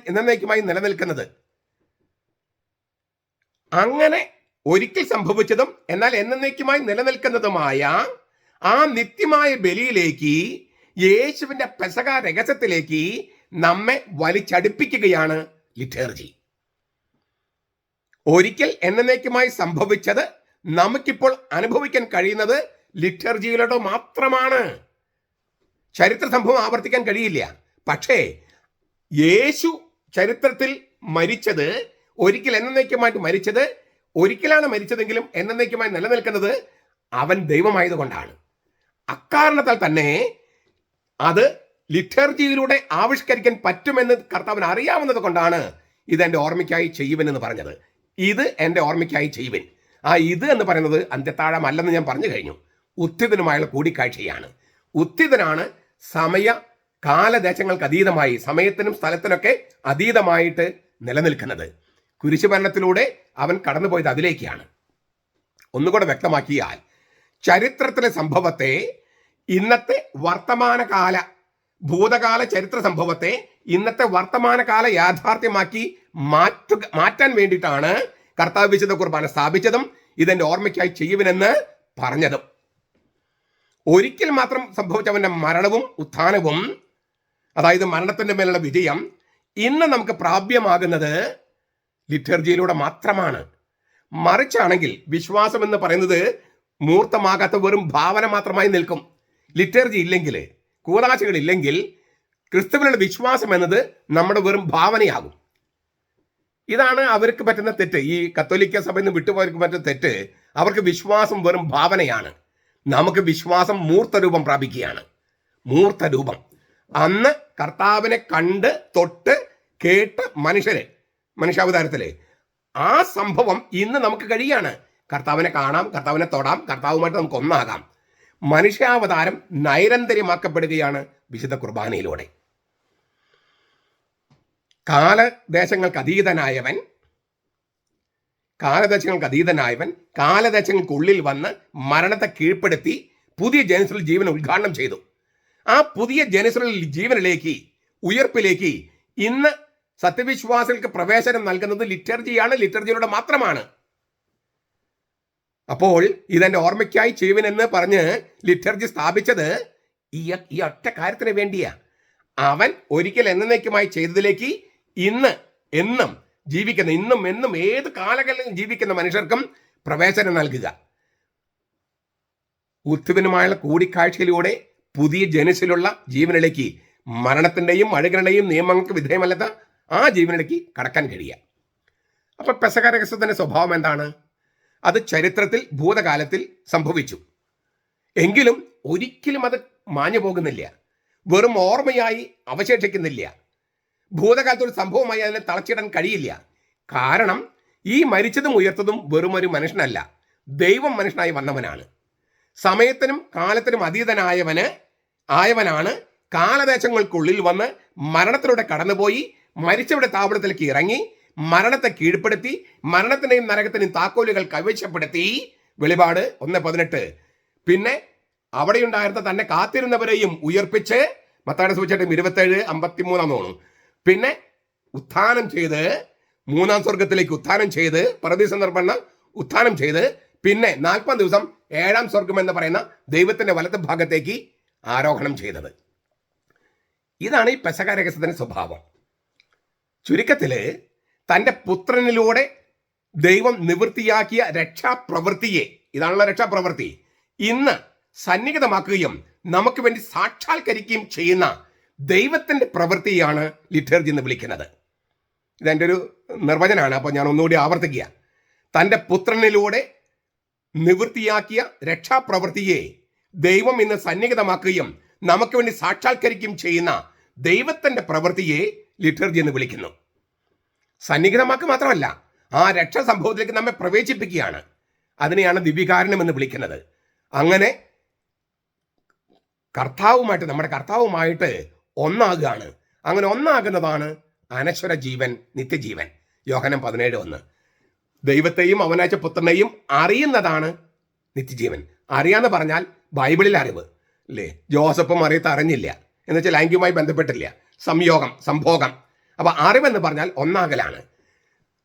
എന്നേക്കുമായി നിലനിൽക്കുന്നത്. അങ്ങനെ ഒരിക്കൽ സംഭവിച്ചതും എന്നാൽ എന്നേക്കുമായി നിലനിൽക്കുന്നതുമായ ആ നിത്യമായ ബലിയിലേക്ക്, യേശുവിന്റെ പെസഹ രഹസ്യത്തിലേക്ക് നമ്മെ വലിച്ചടുപ്പിക്കുകയാണ് ലിറ്റർജി. ഒരിക്കൽ എന്നേക്കുമായി സംഭവിച്ചത് നമുക്കിപ്പോൾ അനുഭവിക്കാൻ കഴിയുന്നത് ലിറ്റർജിയിലൂടെ മാത്രമാണ്. ചരിത്ര സംഭവം ആവർത്തിക്കാൻ കഴിയില്ല. പക്ഷേ യേശു ചരിത്രത്തിൽ മരിച്ചത്, ഒരിക്കൽ എന്നേക്കുമായിട്ട് മരിച്ചത്, ഒരിക്കലാണ് മരിച്ചതെങ്കിലും എന്നേക്കുമായി നിലനിൽക്കുന്നത് അവൻ ദൈവമായതുകൊണ്ടാണ്. അക്കാരണത്താൽ തന്നെ അത് ലിറ്റർജിയിലൂടെ ആവിഷ്കരിക്കാൻ പറ്റുമെന്ന് കർത്താവിന് അറിയാവുന്നത് കൊണ്ടാണ് ഇത് എൻ്റെ ഓർമ്മയ്ക്കായി ചെയ്യുവനെന്ന് പറഞ്ഞത്. ഇത് എൻ്റെ ഓർമ്മയ്ക്കായി ചെയ്യുവൻ. ആ ഇത് എന്ന് പറയുന്നത് അന്ത്യത്താഴമല്ലെന്ന് ഞാൻ പറഞ്ഞു കഴിഞ്ഞു. ഉത്ഥിതനുമായുള്ള കൂടിക്കാഴ്ചയാണ്. ഉത്ഥിതനാണ് സമയ കാലദേശങ്ങൾക്ക് അതീതമായി, സമയത്തിനും സ്ഥലത്തിനൊക്കെ അതീതമായിട്ട് നിലനിൽക്കുന്നത്. കുരിശുമരണത്തിലൂടെ അവൻ കടന്നുപോയത് അതിലേക്കാണ്. ഒന്നുകൂടെ വ്യക്തമാക്കിയാൽ, ചരിത്രത്തിലെ സംഭവത്തെ ഇന്നത്തെ ഭൂതകാല ചരിത്ര സംഭവത്തെ ഇന്നത്തെ വർത്തമാനകാല യാഥാർത്ഥ്യമാക്കി മാറ്റാൻ വേണ്ടിയിട്ടാണ് കർത്താവ് വിശുദ്ധ കുർബാന സ്ഥാപിച്ചതും ഇതെന്റെ ഓർമ്മയ്ക്കായി ചെയ്യുവനെന്ന് പറഞ്ഞതും. ഒരിക്കൽ മാത്രം സംഭവിച്ചവന്റെ മരണവും ഉത്ഥാനവും, അതായത് മരണത്തിന്റെ മേലുള്ള വിജയം, ഇന്ന് നമുക്ക് പ്രാപ്യമാകുന്നത് ലിറ്റർജിയിലൂടെ മാത്രമാണ്. മറിച്ചാണെങ്കിൽ വിശ്വാസം എന്ന് പറയുന്നത് മൂർത്തമാകാത്ത വെറും ഭാവന മാത്രമായി നിൽക്കും. ലിറ്റർജി ഇല്ലെങ്കിൽ, കൂതാശകളില്ലെങ്കിൽ ക്രിസ്തുവിനുള്ള വിശ്വാസം എന്നത് നമ്മുടെ വെറും ഭാവനയാകും. ഇതാണ് അവർക്ക് പറ്റുന്ന തെറ്റ്. ഈ കത്തോലിക്ക സഭയിൽ നിന്ന് വിട്ടുപോയവർക്ക് പറ്റുന്ന തെറ്റ്, അവർക്ക് വിശ്വാസം വെറും ഭാവനയാണ്. നമുക്ക് വിശ്വാസം മൂർത്തരൂപം പ്രാപിക്കുകയാണ്. മൂർത്തരൂപം അന്ന് കർത്താവിനെ കണ്ട് തൊട്ട് കേട്ട് മനുഷ്യാവതാരത്തില് ആ സംഭവം ഇന്ന് നമുക്ക് കഴിയാണ്. കർത്താവിനെ കാണാം, കർത്താവിനെ തൊടാം, കർത്താവുമായിട്ട് നമുക്ക് ഒന്നാകാം. മനുഷ്യാവതാരം നൈരന്തര്യമാക്കപ്പെടുകയാണ് വിശുദ്ധ കുർബാനയിലൂടെ. കാലദേശങ്ങൾക്ക് അതീതനായവൻ കാലദേശങ്ങൾക്കുള്ളിൽ വന്ന് മരണത്തെ കീഴ്പ്പെടുത്തി പുതിയ ജനസിൽ ജീവൻ ഉദ്ഘാടനം ചെയ്തു. ആ പുതിയ ജനസിൽ ജീവനിലേക്ക്, ഉയർപ്പിലേക്ക് ഇന്ന് സത്യവിശ്വാസികൾക്ക് പ്രവേശനം നൽകുന്നത് ലിറ്റർജിയാണ്, ലിറ്റർജിയിലൂടെ മാത്രമാണ്. അപ്പോൾ ഇതെന്റെ ഓർമ്മയ്ക്കായി ചെയ്യുവിനെന്ന് പറഞ്ഞ് ലിറ്റർജി സ്ഥാപിച്ചത് ഈ ഒറ്റ കാര്യത്തിന് വേണ്ടിയാ. അവൻ ഒരിക്കൽ എന്നേക്കുമായി ചെയ്തതിലേക്ക് ഇന്ന് എന്നും ജീവിക്കുന്ന, ഇന്നും എന്നും ഏത് കാലങ്ങളിലും ജീവിക്കുന്ന മനുഷ്യർക്കും പ്രവേശനം നൽകുക. ഉത്തുവിനുമായുള്ള കൂടിക്കാഴ്ചയിലൂടെ പുതിയ ജനസിലുള്ള ജീവനിലേക്ക്, മരണത്തിന്റെയും അഴുകളുടെയും നിയമങ്ങൾക്ക് വിധേയമല്ലാത്ത ആ ജീവനിലേക്ക് കടക്കാൻ കഴിയുക. അപ്പൊ പെസഹ രഹസ്യത്തിന്റെ സ്വഭാവം എന്താണ്? അത് ചരിത്രത്തിൽ, ഭൂതകാലത്തിൽ സംഭവിച്ചു. എങ്കിലും ഒരിക്കലും അത് മാഞ്ഞു പോകുന്നില്ല, വെറും ഓർമ്മയായി അവശേഷിക്കുന്നില്ല. ഭൂതകാലത്തൊരു സംഭവമായി അതിനെ തളച്ചിടാൻ കഴിയില്ല. കാരണം ഈ മരിച്ചതും ഉയർത്തതും വെറും ഒരു മനുഷ്യനല്ല, ദൈവം മനുഷ്യനായി വന്നവനാണ്. സമയത്തിനും കാലത്തിനും അതീതനായവനാണ് കാലദേശങ്ങൾക്കുള്ളിൽ വന്ന് മരണത്തിലൂടെ കടന്നുപോയി മരിച്ചവരുടെ താവളത്തിലേക്ക് ഇറങ്ങി മരണത്തെ കീഴ്പ്പെടുത്തി മരണത്തിനെയും നരകത്തിനെയും താക്കോലുകൾ കൈവശപ്പെടുത്തി. വെളിപാട് 1:18. പിന്നെ അവിടെയുണ്ടായിരുന്ന തന്നെ കാത്തിരുന്നവരെയും ഉയർപ്പിച്ച്, മത്തായിയുടെ സുവിശേഷം 27:53 തോന്നുന്നു. പിന്നെ ഉത്ഥാനം ചെയ്ത്, മൂന്നാം സ്വർഗത്തിലേക്ക് ഉത്ഥാനം ചെയ്ത്, പരദീസ നിർപ്പണ ഉത്ഥാനം ചെയ്ത്, പിന്നെ 40 ദിവസം ഏഴാം സ്വർഗം എന്ന് പറയുന്ന ദൈവത്തിന്റെ വലത്ത് ഭാഗത്തേക്ക് ആരോഹണം ചെയ്തത്. ഇതാണ് ഈ പെസഹ രഹസ്യത്തിന്റെ സ്വഭാവം. ചുരുക്കത്തില് തന്റെ പുത്രനിലൂടെ ദൈവം നിവൃത്തിയാക്കിയ രക്ഷാപ്രവൃത്തിയെ, ഇതാണുള്ള രക്ഷാപ്രവൃത്തി, ഇന്ന് സന്നിഹിതമാക്കുകയും നമുക്ക് വേണ്ടി സാക്ഷാത്കരിക്കുകയും ചെയ്യുന്ന ദൈവത്തിന്റെ പ്രവൃത്തിയാണ് ലിറ്റർജി എന്ന് വിളിക്കുന്നത്. ഇതെൻ്റെ ഒരു നിർവചനമാണ്, അപ്പോൾ ഞാൻ ഒന്നുകൂടി ആവർത്തിക്കുക. തൻ്റെ പുത്രനിലൂടെ നിവൃത്തിയാക്കിയ രക്ഷാപ്രവൃത്തിയെ ദൈവം ഇന്ന് സന്നിഹിതമാക്കുകയും നമുക്ക് വേണ്ടി സാക്ഷാത്കരിക്കുകയും ചെയ്യുന്ന ദൈവത്തിന്റെ പ്രവൃത്തിയെ ലിറ്റർജി എന്ന് വിളിക്കുന്നു. സന്നിഹിതമാക്കുക മാത്രമല്ല, ആ രക്ഷാ സംഭവത്തിലേക്ക് നമ്മെ പ്രവേശിപ്പിക്കുകയാണ്. അതിനെയാണ് ദിവ്യകാരുണ്യം എന്ന് വിളിക്കുന്നത്. അങ്ങനെ നമ്മുടെ കർത്താവുമായിട്ട് ഒന്നാകുകയാണ്. അങ്ങനെ ഒന്നാകുന്നതാണ് അനശ്വര ജീവൻ, നിത്യജീവൻ. യോഹന്നാൻ 17:1. ദൈവത്തെയും അവനയച്ച പുത്രനെയും അറിയുന്നതാണ് നിത്യജീവൻ. അറിയാന്ന് പറഞ്ഞാൽ ബൈബിളിൽ അറിവ് അല്ലേ? ജോസഫും അറിയത്ത് അറിഞ്ഞില്ല എന്ന് വെച്ചാൽ ലൈംഗികമായി ബന്ധപ്പെട്ടില്ല, സംഭോഗം. അപ്പൊ അറിവെന്ന് പറഞ്ഞാൽ ഒന്നാകലാണ്.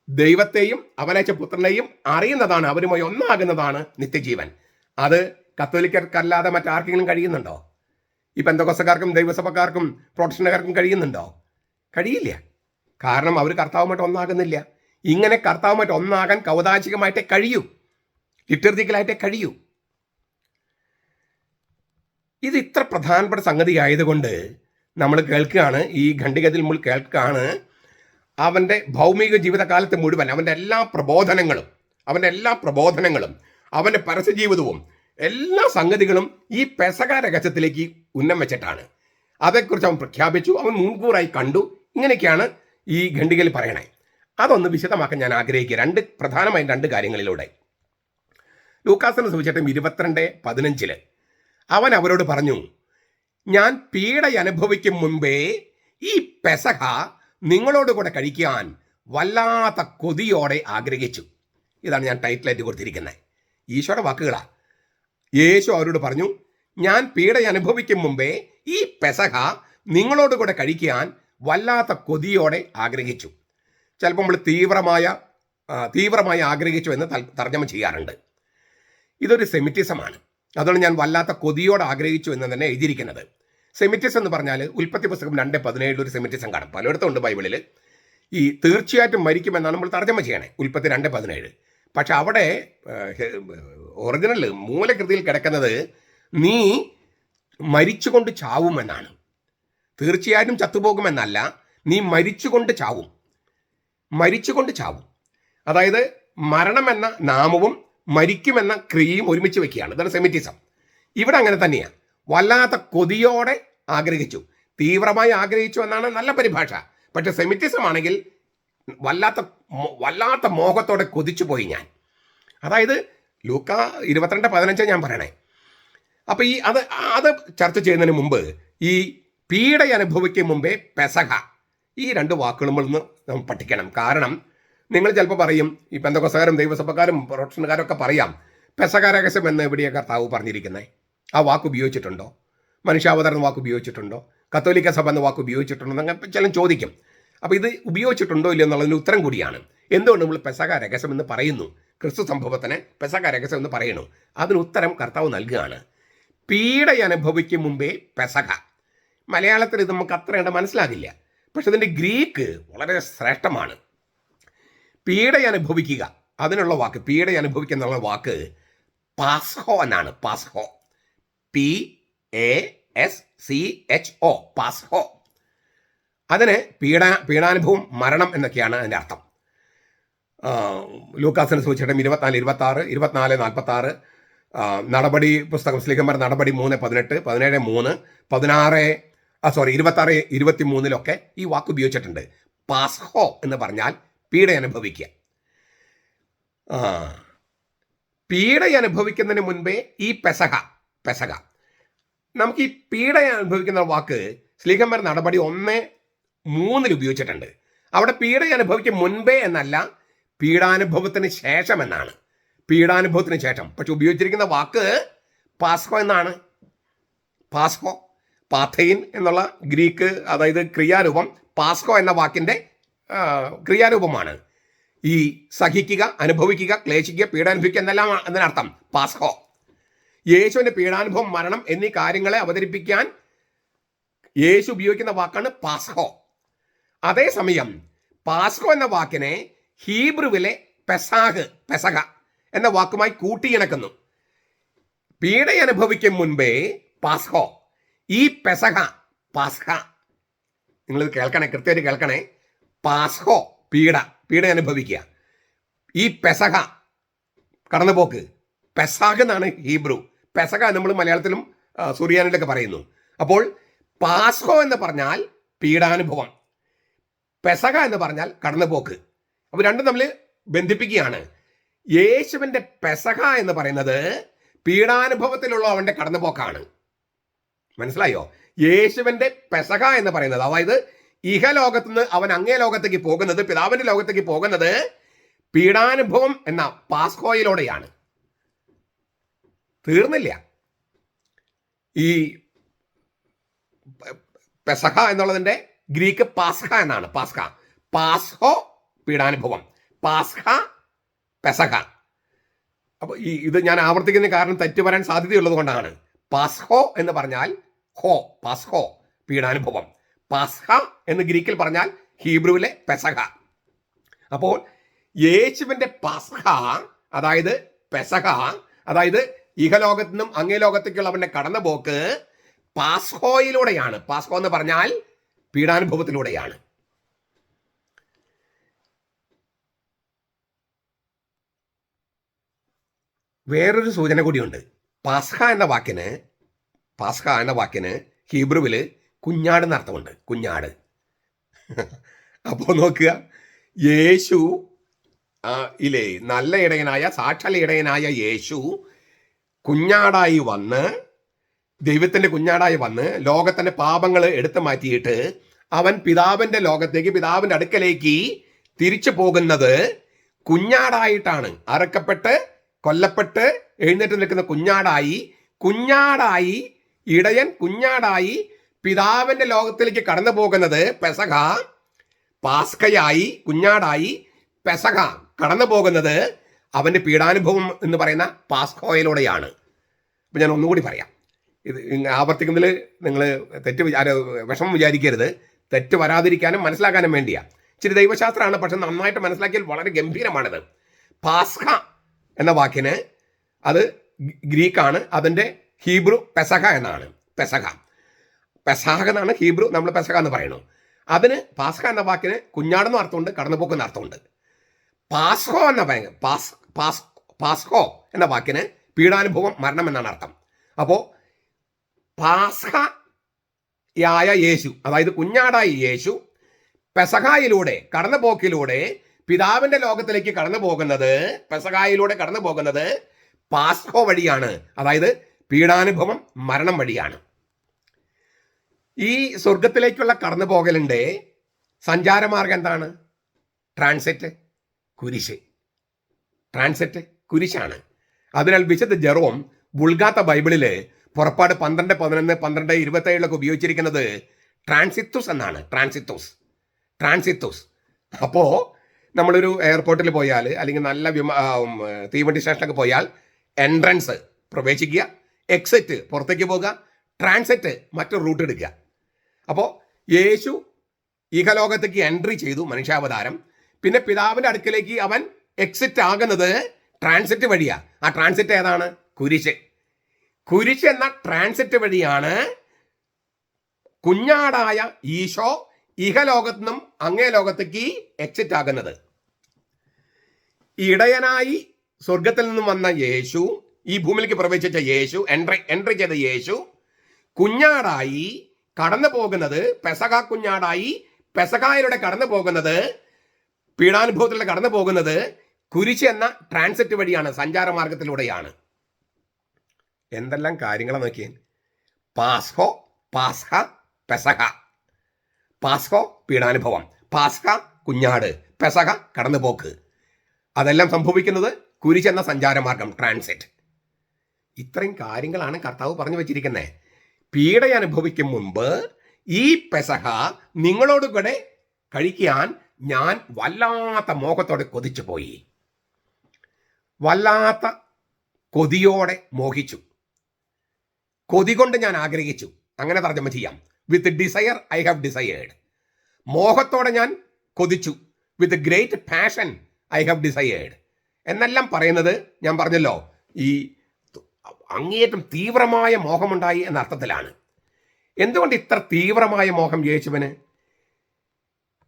ദൈവത്തെയും അവനയച്ച പുത്രനെയും അറിയുന്നതാണ്, അവരുമായി ഒന്നാകുന്നതാണ് നിത്യജീവൻ. അത് കത്തോലിക്കർക്കല്ലാതെ മറ്റാർക്കെങ്കിലും കഴിയുന്നുണ്ടോ? ഈ പെന്തക്കോസ്തക്കാർക്കും ദൈവസഭക്കാർക്കും പ്രൊട്ടസ്റ്റന്റുകാർക്കും കഴിയുന്നുണ്ടോ? കഴിയില്ല. കാരണം അവർ കർത്താവുമായിട്ട് ഒന്നാകുന്നില്ല. ഇങ്ങനെ കർത്താവുമായിട്ട് ഒന്നാകാൻ കൗതാശികമായിട്ടേ കഴിയൂ, ലിറ്റർജിക്കലായിട്ടേ കഴിയൂ. ഇത് ഇത്ര പ്രധാനപ്പെട്ട സംഗതി ആയതുകൊണ്ട് നമ്മൾ കേൾക്കുകയാണ്, ഈ ഖണ്ഡികത്തിൽ നമ്മൾ കേൾക്കുകയാണ്, അവൻ്റെ ഭൗമിക ജീവിതകാലത്ത് മുഴുവൻ അവൻ്റെ എല്ലാ പ്രബോധനങ്ങളും അവൻ്റെ പരസ്യജീവിതവും എല്ലാ സംഗതികളും ഈ പെസഹ രഹസ്യത്തിലേക്ക് ഉന്നം വെച്ചിട്ടാണ്. അതേക്കുറിച്ച് അവൻ പ്രഖ്യാപിച്ചു, അവൻ മുൻകൂറായി കണ്ടു. ഇങ്ങനെയൊക്കെയാണ് ഈ ഖണ്ഡികയിൽ പറയണേ. അതൊന്ന് വിശദമാക്കാൻ ഞാൻ ആഗ്രഹിക്കുക, പ്രധാനമായും രണ്ട് കാര്യങ്ങളിലൂടെ. ലൂക്കാസിന്റെ സുവിശേഷം 22:15 അവൻ അവരോട് പറഞ്ഞു, ഞാൻ പീഡ അനുഭവിക്കും മുൻപേ ഈ പെസഹ നിങ്ങളോട് കൂടെ കഴിക്കാൻ വല്ലാത്ത കൊതിയോടെ ആഗ്രഹിച്ചു. ഇതാണ് ഞാൻ ടൈറ്റിലായിട്ട് കൊടുത്തിരിക്കുന്നത്. ഈശോയുടെ വാക്കുകളാ. യേശു അവരോട് പറഞ്ഞു, ഞാൻ പീഡ അനുഭവിക്കും മുമ്പേ ഈ പെസഹ നിങ്ങളോട് കൂടെ കഴിക്കാൻ വല്ലാത്ത കൊതിയോടെ ആഗ്രഹിച്ചു. ചിലപ്പോൾ നമ്മൾ തീവ്രമായി ആഗ്രഹിച്ചു എന്ന് തർജ്ജമ ചെയ്യാറുണ്ട്. ഇതൊരു സെമിറ്റിസമാണ്. അതുകൊണ്ട് ഞാൻ വല്ലാത്ത കൊതിയോടെ ആഗ്രഹിച്ചു എന്ന് തന്നെ എഴുതിയിരിക്കുന്നത്. സെമിറ്റിസം എന്ന് പറഞ്ഞാൽ ഉൽപ്പത്തി പുസ്തകം 2:17 ഒരു സെമിറ്റിസം കാണും, പലയിടത്തും ഉണ്ട് ബൈബിളിൽ. ഈ തീർച്ചയായിട്ടും മരിക്കുമെന്നാണ് നമ്മൾ തർജ്ജമ ചെയ്യണേ, ഉൽപ്പത്തി 2:17. പക്ഷെ അവിടെ ഒറിജിനൽ മൂലകൃതിയിൽ കിടക്കുന്നത് നീ മരിച്ചുകൊണ്ട് ചാവുമെന്നാണ്. തീർച്ചയായിട്ടും ചത്തുപോകുമെന്നല്ല, നീ മരിച്ചുകൊണ്ട് ചാവും. അതായത് മരണമെന്ന നാമവും മരിക്കുമെന്ന ക്രിയയും ഒരുമിച്ച് വെക്കുകയാണ്. ഇതാണ് സെമിറ്റിസം. ഇവിടെ അങ്ങനെ തന്നെയാണ്. വല്ലാത്ത കൊതിയോടെ ആഗ്രഹിച്ചു, തീവ്രമായി ആഗ്രഹിച്ചു എന്നാണ് നല്ല പരിഭാഷ. പക്ഷെ സെമിറ്റിസം ആണെങ്കിൽ വല്ലാത്ത മോഹത്തോടെ കൊതിച്ചു പോയി ഞാൻ. അതായത് ലൂക്ക 22:15 ഞാൻ പറയണേ. അപ്പൊ അത് ചർച്ച ചെയ്യുന്നതിന് മുമ്പ് ഈ പീഡ അനുഭവിക്കും മുമ്പേ പെസഹ ഈ രണ്ട് വാക്കുകളും നമ്മൾ പഠിക്കണം. കാരണം നിങ്ങൾ ചിലപ്പോൾ പറയും, ഈ പെന്തക്കോസ്തകാരും ദൈവസഭക്കാരും പ്രൊട്ടക്ഷൻകാരൊക്കെ പറയാം, പെസഹ രഹസ്യം എന്ന് എവിടെയാണ് കർത്താവ് പറഞ്ഞിരിക്കുന്നത്? ആ വാക്ക് ഉപയോഗിച്ചിട്ടുണ്ടോ? മനുഷ്യാവതാരം വാക്ക് ഉപയോഗിച്ചിട്ടുണ്ടോ? കത്തോലിക്ക സഭ എന്ന വാക്ക് ഉപയോഗിച്ചിട്ടുണ്ടോ എന്നൊക്കെ ചിലം ചോദിക്കും. അപ്പോൾ ഇത് ഉപയോഗിച്ചിട്ടുണ്ടോ ഇല്ല എന്നുള്ളതിന് ഉത്തരം കൂടിയാണ്. എന്തുകൊണ്ട് നമ്മൾ പെസഹ രഹസ്യം എന്ന് പറയുന്നു? ക്രിസ്തു സംഭവത്തിന് പെസഹ രഹസ്യം എന്ന് പറയുന്നു. അതിന് ഉത്തരം കർത്താവ് നൽകുകയാണ്. പീഡ അനുഭവിക്കും മുമ്പേ പെസഹ. മലയാളത്തിൽ ഇത് നമുക്ക് അത്രയേണ്ട മനസ്സിലാകില്ല, പക്ഷെ ഇതിൻ്റെ ഗ്രീക്ക് വളരെ ശ്രേഷ്ഠമാണ്. പീഡ അനുഭവിക്കുക, അതിനുള്ള വാക്ക്, പീഡ അനുഭവിക്കുക എന്നുള്ള വാക്ക് പാസ്ഹോ എന്നാണ്. പാസ്ഹോ, PASCHO, പാസ്ഹോ. അതിന് പീഡാനുഭവം, മരണം എന്നൊക്കെയാണ് അതിൻ്റെ അർത്ഥം. ലൂക്കാസിന് സുവിശേഷം 24:26, 24:46, നടപടി പുസ്തകം സ്ലീഹന്മാർ നടപടി 3:18, 17:3, 26:23 ഈ വാക്ക് ഉപയോഗിച്ചിട്ടുണ്ട്. പാസ്ഹോ എന്ന് പറഞ്ഞാൽ പീഡ അനുഭവിക്കുക. പീഡ അനുഭവിക്കുന്നതിന് മുൻപേ ഈ പെസഹ നമുക്ക് ഈ പീഡ അനുഭവിക്കുന്ന വാക്ക് സ്ലീഹന്മാർ നടപടി 1:3 ഉപയോഗിച്ചിട്ടുണ്ട്. അവിടെ പീഡ അനുഭവിക്കും മുൻപേ എന്നല്ല, പീഡാനുഭവത്തിന് ശേഷം എന്നാണ്. പീഡാനുഭവത്തിന് ശേഷം. പക്ഷെ ഉപയോഗിച്ചിരിക്കുന്ന വാക്ക് പാസ്ഹോ എന്നാണ്. പാസ്ഹോ, പാഥൈൻ എന്നുള്ള ഗ്രീക്ക്, അതായത് ക്രിയാരൂപം, പാസ്ഹോ എന്ന വാക്കിൻ്റെ ക്രിയാരൂപമാണ്. ഈ സഹിക്കുക, അനുഭവിക്കുക, ക്ലേശിക്കുക, പീഡാനുഭവിക്കുക എന്നെല്ലാം എന്നതിനർത്ഥം പാസ്ഹോ. യേശുവിൻ്റെ പീഡാനുഭവം, മരണം എന്നീ കാര്യങ്ങളെ അവതരിപ്പിക്കാൻ യേശു ഉപയോഗിക്കുന്ന വാക്കാണ് പാസ്ഹോ. അതേസമയം പാസ്ഹോ എന്ന വാക്കിനെ ഹീബ്രുവിലെ പെസഹ എന്ന വാക്കുമായി കൂട്ടിയിണക്കുന്നു. പീഡ അനുഭവിക്കും മുൻപേ പാസ്ഹോ. ഈ പാസ്ഹ നിങ്ങളിത് കേൾക്കണേ, കൃത്യമായിട്ട് കേൾക്കണേ. പാസ്ഹോ പീഡ അനുഭവിക്കുക. ഈ പെസഹ കടന്നുപോക്ക്, പെസാഹ് എന്നാണ് ഹീബ്രു. പെസഹ നമ്മൾ മലയാളത്തിലും സുറിയാനിലൊക്കെ പറയുന്നു. അപ്പോൾ പാസ്ഹോ എന്ന് പറഞ്ഞാൽ പീഡാനുഭവം, പെസഹ എന്ന് പറഞ്ഞാൽ കടന്നുപോക്ക്. അപ്പോൾ രണ്ടും തമ്മിൽ ബന്ധിപ്പിക്കുകയാണ്. യേശുവിൻ്റെ പെസഹ എന്ന് പറയുന്നത് പീഡാനുഭവത്തിലുള്ള അവൻ്റെ കടന്നുപോക്കാണ്. മനസ്സിലായോ? യേശുവിൻ്റെ പെസഹ എന്ന് പറയുന്നത്, അതായത് ഇഹലോകത്തു നിന്ന് അവൻ അങ്ങേ ലോകത്തേക്ക് പോകുന്നത്, പിതാവിൻ്റെ ലോകത്തേക്ക് പോകുന്നത് പീഡാനുഭവം എന്ന പാസ്ഹോയിലൂടെയാണ്. തീർന്നില്ല. ഈ പെസഹ എന്നുള്ളതിൻ്റെ ഗ്രീക്ക് പാസ്ഹ എന്നാണ്. പാസ്ഹോ പീഡാനുഭവം, പാസ്ഹ പെസഹ. അപ്പോൾ ഇത് ഞാൻ ആവർത്തിക്കുന്ന കാരണം തെറ്റ് വരാൻ സാധ്യതയുള്ളത് കൊണ്ടാണ്. പാസ്ഹോ എന്ന് പറഞ്ഞാൽ പാസ്ഹോ പീഡാനുഭവം, പാസ്ഹ എന്ന് ഗ്രീക്കിൽ പറഞ്ഞാൽ ഹീബ്രുവിലെ പെസഹ. അപ്പോൾ യേശുവിൻ്റെ പാസ്ഹ, അതായത് പെസഹ, അതായത് ഇഹലോകത്തു നിന്നും അങ്ങേ ലോകത്തേക്കുള്ള അവൻ്റെ കടന്നുപോക്ക് പാസ്ഹോയിലൂടെയാണ്. പാസ്ഹോ എന്ന് പറഞ്ഞാൽ പീഡാനുഭവത്തിലൂടെയാണ്. വേറൊരു സൂചന കൂടിയുണ്ട്. പാസ്ഹ എന്ന വാക്കിന് ഹീബ്രുവിൽ കുഞ്ഞാട് എന്നർത്ഥമുണ്ട്. കുഞ്ഞാട്. അപ്പോൾ നോക്കുക, യേശു നല്ല ഇടയനായ, സാക്ഷാൽ ഇടയനായ യേശു കുഞ്ഞാടായി വന്ന്, ദൈവത്തിൻ്റെ കുഞ്ഞാടായി വന്ന് ലോകത്തിൻ്റെ പാപങ്ങൾ എടുത്തു മാറ്റിയിട്ട് അവൻ പിതാവിൻ്റെ ലോകത്തേക്ക്, പിതാവിൻ്റെ അടുക്കലേക്ക് തിരിച്ചു പോകുന്നത് കുഞ്ഞാടായിട്ടാണ്. അറക്കപ്പെട്ട് കൊല്ലപ്പെട്ട് എഴുന്നേറ്റ് നിൽക്കുന്ന കുഞ്ഞാടായി ഇടയൻ കുഞ്ഞാടായി പിതാവിൻ്റെ ലോകത്തിലേക്ക് കടന്നു പോകുന്നത് പെസഹ. പാസ്കയായി, കുഞ്ഞാടായി പെസഹ കടന്നു പോകുന്നത് അവൻ്റെ പീഡാനുഭവം എന്ന് പറയുന്ന പാസ്കോയിലൂടെയാണ്. അപ്പം ഞാൻ ഒന്നുകൂടി പറയാം. ഇത് ആവർത്തിക്കുന്നതിൽ നിങ്ങൾ വിഷമം വിചാരിക്കരുത്. തെറ്റ് വരാതിരിക്കാനും മനസ്സിലാക്കാനും വേണ്ടിയാണ്. ഇച്ചിരി ദൈവശാസ്ത്രമാണ്, പക്ഷെ നന്നായിട്ട് മനസ്സിലാക്കിയാൽ വളരെ ഗംഭീരമാണിത്. പാസ്ക എന്ന വാക്കിന് അത് ഗ്രീക്കാണ്, അതിൻ്റെ ഹീബ്രു പെസഹ എന്നാണ്. പെസഹ എന്നാണ് ഹീബ്രു, നമ്മൾ പെസഹ എന്ന് പറയുന്നു. അതിന് പാസ്ക എന്ന വാക്കിന് കുഞ്ഞാടെന്ന് അർത്ഥമുണ്ട്, കടന്നുപോക്ക് എന്ന അർത്ഥമുണ്ട്. പാസ്ഹോ എന്ന വാക്കിന് പീഡാനുഭവം, മരണം എന്നാണ് അർത്ഥം. അപ്പോൾ പാസ്ഹയായ യേശു, അതായത് കുഞ്ഞാടായ യേശു പെസഹായിലൂടെ, കടന്നുപോക്കിലൂടെ പിതാവിൻ്റെ ലോകത്തിലേക്ക് കടന്നു പോകുന്നത്, പെസഹായിലൂടെ കടന്നു പോകുന്നത് പാസ്ഹോ വഴിയാണ്, അതായത് പീഡാനുഭവം, മരണം വഴിയാണ്. ഈ സ്വർഗത്തിലേക്കുള്ള കടന്നു പോകലിൻ്റെ സഞ്ചാരമാർഗം എന്താണ്? ട്രാൻസിറ്റ്, കുരിശ്. ട്രാൻസിറ്റ് കുരിശാണ്. അതിനാൽ വിശുദ്ധ ജെറോം വുൾഗാത്ത ബൈബിളിൽ പുറപ്പാട് 12, 11, 12, 27 ഉപയോഗിച്ചിരിക്കുന്നത് ട്രാൻസിത്തുസ് എന്നാണ്. ട്രാൻസിത്തുസ്. അപ്പോൾ നമ്മളൊരു എയർപോർട്ടിൽ പോയാൽ അല്ലെങ്കിൽ നല്ല തീവണ്ടി സ്റ്റേഷനൊക്കെ പോയാൽ എൻട്രൻസ് പ്രവേശിക്കുക, എക്സിറ്റ് പുറത്തേക്ക് പോകുക, ട്രാൻസിറ്റ് മറ്റൊരു റൂട്ട് എടുക്കുക. അപ്പോൾ യേശു ഇഹലോകത്തേക്ക് എൻട്രി ചെയ്തു, മനുഷ്യാവതാരം. പിന്നെ പിതാവിൻ്റെ അടുക്കലേക്ക് അവൻ എക്സിറ്റ് ആകുന്നത് ട്രാൻസിറ്റ് വഴിയാണ്. ആ ട്രാൻസിറ്റ് ഏതാണ്? കുരിശ് എന്ന ട്രാൻസിറ്റ് വഴിയാണ് കുഞ്ഞാടായ ഈശോ ഇഹലോകത്തു നിന്നും അങ്ങേ ലോകത്തേക്ക് എക്സിറ്റ് ആകുന്നത്. ഇടയനായി സ്വർഗത്തിൽ നിന്നും വന്ന യേശു, ഈ ഭൂമിയിലേക്ക് പ്രവേശിച്ച യേശു, എൻട്രി ചെയ്ത യേശു കുഞ്ഞാടായി കടന്നു പോകുന്നത്, പെസഹ കുഞ്ഞാടായി പെസഹായിലൂടെ കടന്നു പോകുന്നത്, പീഡാനുഭവത്തിലൂടെ കടന്നു പോകുന്നത് കുരിശ് എന്ന ട്രാൻസിറ്റ് വഴിയാണ്, സഞ്ചാരമാർഗത്തിലൂടെയാണ്. എന്തെല്ലാം കാര്യങ്ങളാണ് നോക്കിയേ. പാസ്ഹ, പെസഹ. പാസ്ഹോ പീഡാനുഭവം, പാസ്ഹ കുഞ്ഞാട്, പെസഹ കടന്നുപോക്ക്. അതെല്ലാം സംഭവിക്കുന്നത് കുരിശ് എന്ന സഞ്ചാരമാർഗം, ട്രാൻസിറ്റ്. ഇത്രയും കാര്യങ്ങളാണ് കർത്താവ് പറഞ്ഞു വെച്ചിരിക്കുന്നത്. പീഡ അനുഭവിക്കും മുൻപ് ഈ പെസഹ നിങ്ങളോട് കൂടെ കഴിക്കാൻ ഞാൻ വല്ലാത്ത മോഹത്തോടെ കൊതിച്ചു പോയി, വല്ലാത്ത കൊതിയോടെ മോഹിച്ചു, കൊതി കൊണ്ട് ഞാൻ ആഗ്രഹിച്ചു. അങ്ങനെ തർജ്ജമ ചെയ്യാം. വിത്ത് ഡിസയർ ഐ ഹാവ് ഡിസയേർഡ്. മോഹത്തോടെ ഞാൻ കൊതിച്ചു. With great passion I have desired എന്നെല്ലാം പറയുന്നത് ഞാൻ പറഞ്ഞല്ലോ, ഈ അങ്ങേയറ്റം തീവ്രമായ മോഹമുണ്ടായി എന്ന അർത്ഥത്തിലാണ്. എന്തുകൊണ്ട് ഇത്ര തീവ്രമായ മോഹം യേശുവിന്?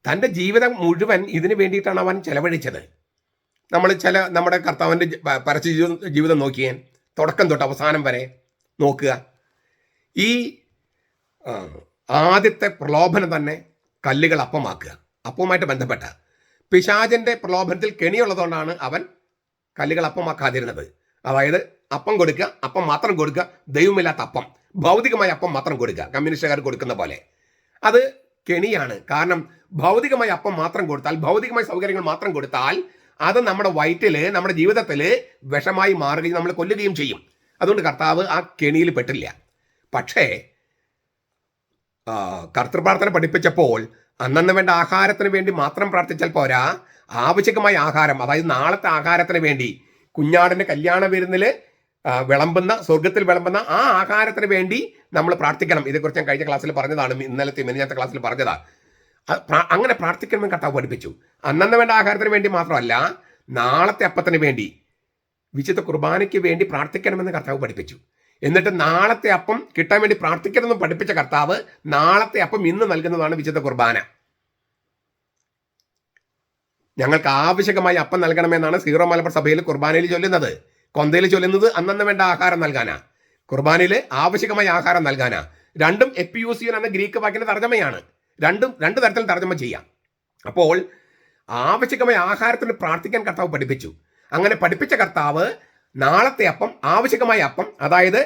തൻ്റെ ജീവിതം മുഴുവൻ ഇതിനു വേണ്ടിയിട്ടാണ് അവൻ ചെലവഴിച്ചത്. നമ്മുടെ കർത്താവിൻ്റെ പരസ്യ ജീവിതം നോക്കിയേ, തുടക്കം തൊട്ട് അവസാനം വരെ നോക്കുക. ഈ ആദ്യത്തെ പ്രലോഭനം തന്നെ കല്ലുകൾ അപ്പമാക്കുക. അപ്പവുമായിട്ട് ബന്ധപ്പെട്ട പിശാചിൻ്റെ പ്രലോഭനത്തിൽ കെണിയുള്ളതുകൊണ്ടാണ് അവൻ കല്ലുകൾ അപ്പമാക്കാതിരുന്നത്. അതായത് അപ്പം കൊടുക്കുക, അപ്പം മാത്രം കൊടുക്കുക, ദൈവമില്ലാത്ത അപ്പം, ഭൗതികമായ അപ്പം മാത്രം കൊടുക്കുക, കമ്മ്യൂണിസ്റ്റുകാർ കൊടുക്കുന്ന പോലെ. അത് കെണിയാണ്. കാരണം ഭൗതികമായ അപ്പം മാത്രം കൊടുത്താൽ, ഭൗതികമായ സൗകര്യങ്ങൾ മാത്രം കൊടുത്താൽ അത് നമ്മുടെ വയറ്റിൽ, നമ്മുടെ ജീവിതത്തിൽ വിഷമായി മാറുകയും നമ്മൾ കൊല്ലുകയും ചെയ്യും. അതുകൊണ്ട് കർത്താവ് ആ കെണിയിൽ പെട്ടില്ല. പക്ഷേ കർത്തൃപ്രാർത്ഥന പഠിപ്പിച്ചപ്പോൾ അന്നന്ന് വേണ്ട ആഹാരത്തിന് വേണ്ടി മാത്രം പ്രാർത്ഥിച്ചാൽ പോരാ, ആവശ്യമായ ആഹാരം, അതായത് നാളത്തെ ആഹാരത്തിന് വേണ്ടി, കുഞ്ഞാടിൻ്റെ കല്യാണ വിരുന്നിൽ വിളമ്പുന്ന, സ്വർഗത്തിൽ വിളമ്പുന്ന ആ ആഹാരത്തിന് വേണ്ടി നമ്മൾ പ്രാർത്ഥിക്കണം. ഇതേക്കുറിച്ച് ഞാൻ കഴിഞ്ഞ ക്ലാസ്സിൽ പറഞ്ഞതാണ്, മിനിഞ്ഞാത്ത ക്ലാസ്സിൽ പറഞ്ഞതാണ്. അങ്ങനെ പ്രാർത്ഥിക്കണമെന്ന് കർത്താവ് പഠിപ്പിച്ചു. അന്നന്ന് വേണ്ട ആഹാരത്തിന് വേണ്ടി മാത്രമല്ല, നാളത്തെ അപ്പത്തിന് വേണ്ടി, വിശുദ്ധ കുർബാനയ്ക്ക് വേണ്ടി പ്രാർത്ഥിക്കണമെന്ന് കർത്താവ് പഠിപ്പിച്ചു. എന്നിട്ട് നാളത്തെ അപ്പം കിട്ടാൻ വേണ്ടി പ്രാർത്ഥിക്കണമെന്ന് പഠിപ്പിച്ച കർത്താവ് നാളത്തെ അപ്പം ഇന്ന് നൽകുന്നതാണ് വിശുദ്ധ കുർബാന. ഞങ്ങൾക്ക് ആവശ്യമായ അപ്പം നൽകണമെന്നാണ് സീറോ മലബാർ സഭയിൽ കുർബാനയിൽ ചൊല്ലുന്നത്. കൊന്തയിൽ ചൊല്ലുന്നത് അന്നന്ന് വേണ്ട ആഹാരം നൽകാനാ, കുർബാനയിൽ ആവശ്യമായ ആഹാരം നൽകാനാ. രണ്ടും എപ്പിയൂസിയൻ എന്ന ഗ്രീക്ക് വാക്കിന്റെ തർജ്ജമയാണ്. രണ്ട് തരത്തിൽ തർജ്ജമ ചെയ്യാം. അപ്പോൾ ആവശ്യമായ ആഹാരത്തിന് പ്രാർത്ഥിക്കാൻ കർത്താവ് പഠിപ്പിച്ചു. അങ്ങനെ പഠിപ്പിച്ച കർത്താവ് നാളത്തെ അപ്പം, ആവശ്യമായ അപ്പം, അതായത്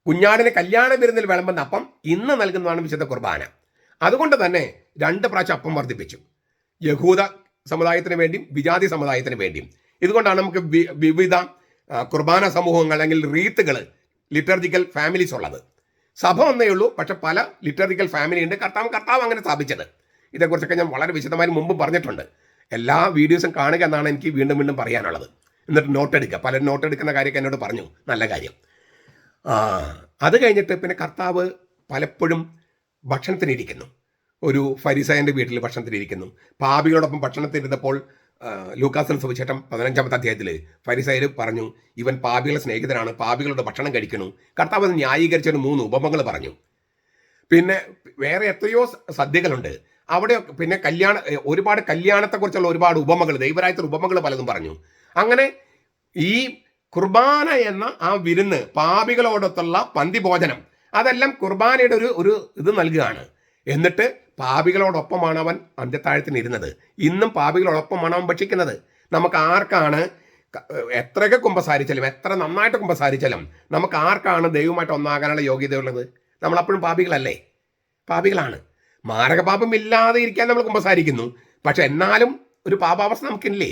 കുഞ്ഞാടിന് കല്യാണ വിരുന്നിൽ വിളമ്പുന്ന അപ്പം ഇന്ന് നൽകുന്നതാണ് വിശുദ്ധ കുർബാന. അതുകൊണ്ട് തന്നെ 2 പ്രാവശ്യം അപ്പം വർദ്ധിപ്പിച്ചു, യഹൂദ സമുദായത്തിന് വേണ്ടിയും വിജാതി സമുദായത്തിന് വേണ്ടിയും. ഇതുകൊണ്ടാണ് നമുക്ക് വിവിധ കുർബാന സമൂഹങ്ങൾ അല്ലെങ്കിൽ റീത്തുകൾ, ലിറ്റർജിക്കൽ ഫാമിലീസ് ഉള്ളത്. സഭ ഒന്നേ ഉള്ളൂ, പക്ഷെ പല ലിറ്റർജിക്കൽ ഫാമിലി ഉണ്ട്. കർത്താവ് അങ്ങനെ സ്ഥാപിച്ചത്. ഇതേക്കുറിച്ചൊക്കെ ഞാൻ വളരെ വിശദമായി മുമ്പ് പറഞ്ഞിട്ടുണ്ട്. എല്ലാ വീഡിയോസും കാണുക എന്നാണ് എനിക്ക് വീണ്ടും പറയാനുള്ളത്. എന്നിട്ട് നോട്ട് എടുക്കുക. പലരും നോട്ട് എടുക്കുന്ന കാര്യമൊക്കെ എന്നോട് പറഞ്ഞു, നല്ല കാര്യം. അത് കഴിഞ്ഞിട്ട് പിന്നെ കർത്താവ് പലപ്പോഴും ഭക്ഷണത്തിനിരിക്കുന്നു. ഒരു ഫരിസായൻ്റെ വീട്ടിൽ ഭക്ഷണത്തിനിരിക്കുന്നു. പാപികളോടൊപ്പം ഭക്ഷണത്തിനിരുന്നപ്പോൾ ലൂക്കാസിന്റെ സുവിശേഷം 15-ാമത്തെ അധ്യായത്തിൽ ഫരിസായർ പറഞ്ഞു, ഇവൻ പാപികളെ സ്നേഹിതനാണ്, പാപികളുടെ ഭക്ഷണം കഴിക്കുന്നു. കർത്താവ് അത് ന്യായീകരിച്ചൊരു 3 ഉപമകൾ പറഞ്ഞു. പിന്നെ വേറെ എത്രയോ സദ്യകളുണ്ട് അവിടെ. പിന്നെ ഒരുപാട് കല്യാണത്തെക്കുറിച്ചുള്ള ഒരുപാട് ഉപമകൾ, ദൈവരായത്തിൽ ഉപമകൾ പലതും പറഞ്ഞു. അങ്ങനെ ഈ കുർബാന എന്ന ആ വിരുന്ന്, പാപികളോടൊത്തുള്ള പന്തിഭോജനം, അതെല്ലാം കുർബാനയുടെ ഒരു ഇത് നൽകുകയാണ്. എന്നിട്ട് പാപികളോടൊപ്പമാണ് അവൻ അന്ത്യത്താഴത്തിന് ഇരുന്നത്. ഇന്നും പാപികളോടൊപ്പമാണ് അവൻ ഭക്ഷിക്കുന്നത്. നമുക്ക് ആർക്കാണ് എത്രയൊക്കെ കുമ്പസാരിച്ചാലും, എത്ര നന്നായിട്ട് കുമ്പസാരിച്ചാലും നമുക്ക് ആർക്കാണ് ദൈവമായിട്ട് ഒന്നാകാനുള്ള യോഗ്യതയുള്ളത്? നമ്മളപ്പോഴും പാപികളല്ലേ? പാപികളാണ്. മാരകപാപം ഇല്ലാതെ ഇരിക്കാൻ നമ്മൾ കുമ്പസാരിക്കുന്നു, പക്ഷെ എന്നാലും ഒരു പാപാവസ്ഥ നമുക്കില്ലേ?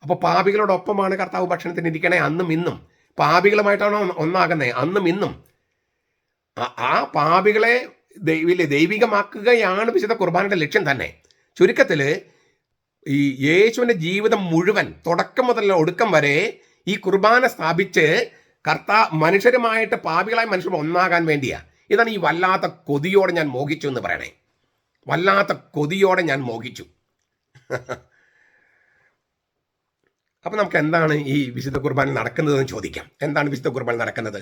അപ്പോൾ പാപികളോടൊപ്പമാണ് കർത്താവ് ഭക്ഷണത്തിന് ഇരിക്കണേ അന്നും ഇന്നും. പാപികളുമായിട്ടാണോ ഒന്നാകുന്നത് അന്നും ഇന്നും. ആ പാപികളെ ദൈവികമാക്കുകയാണ് വിശുദ്ധ കുർബാനയുടെ ലക്ഷ്യം തന്നെ. ചുരുക്കത്തിൽ ഈ യേശുവിൻ്റെ ജീവിതം മുഴുവൻ തുടക്കം മുതൽ ഒടുക്കം വരെ ഈ കുർബാന സ്ഥാപിച്ച് മനുഷ്യരുമായിട്ട് പാപികളായ മനുഷ്യർ ഒന്നാകാൻ വേണ്ടിയാ. ഇതാണ് ഈ വല്ലാത്ത കൊതിയോടെ ഞാൻ മോഹിച്ചു എന്ന് പറയണേ. വല്ലാത്ത കൊതിയോടെ ഞാൻ മോഹിച്ചു. അപ്പം നമുക്ക് എന്താണ് ഈ വിശുദ്ധ കുർബാന നടക്കുന്നതെന്ന് ചോദിക്കാം. എന്താണ് വിശുദ്ധ കുർബാന നടക്കുന്നത്?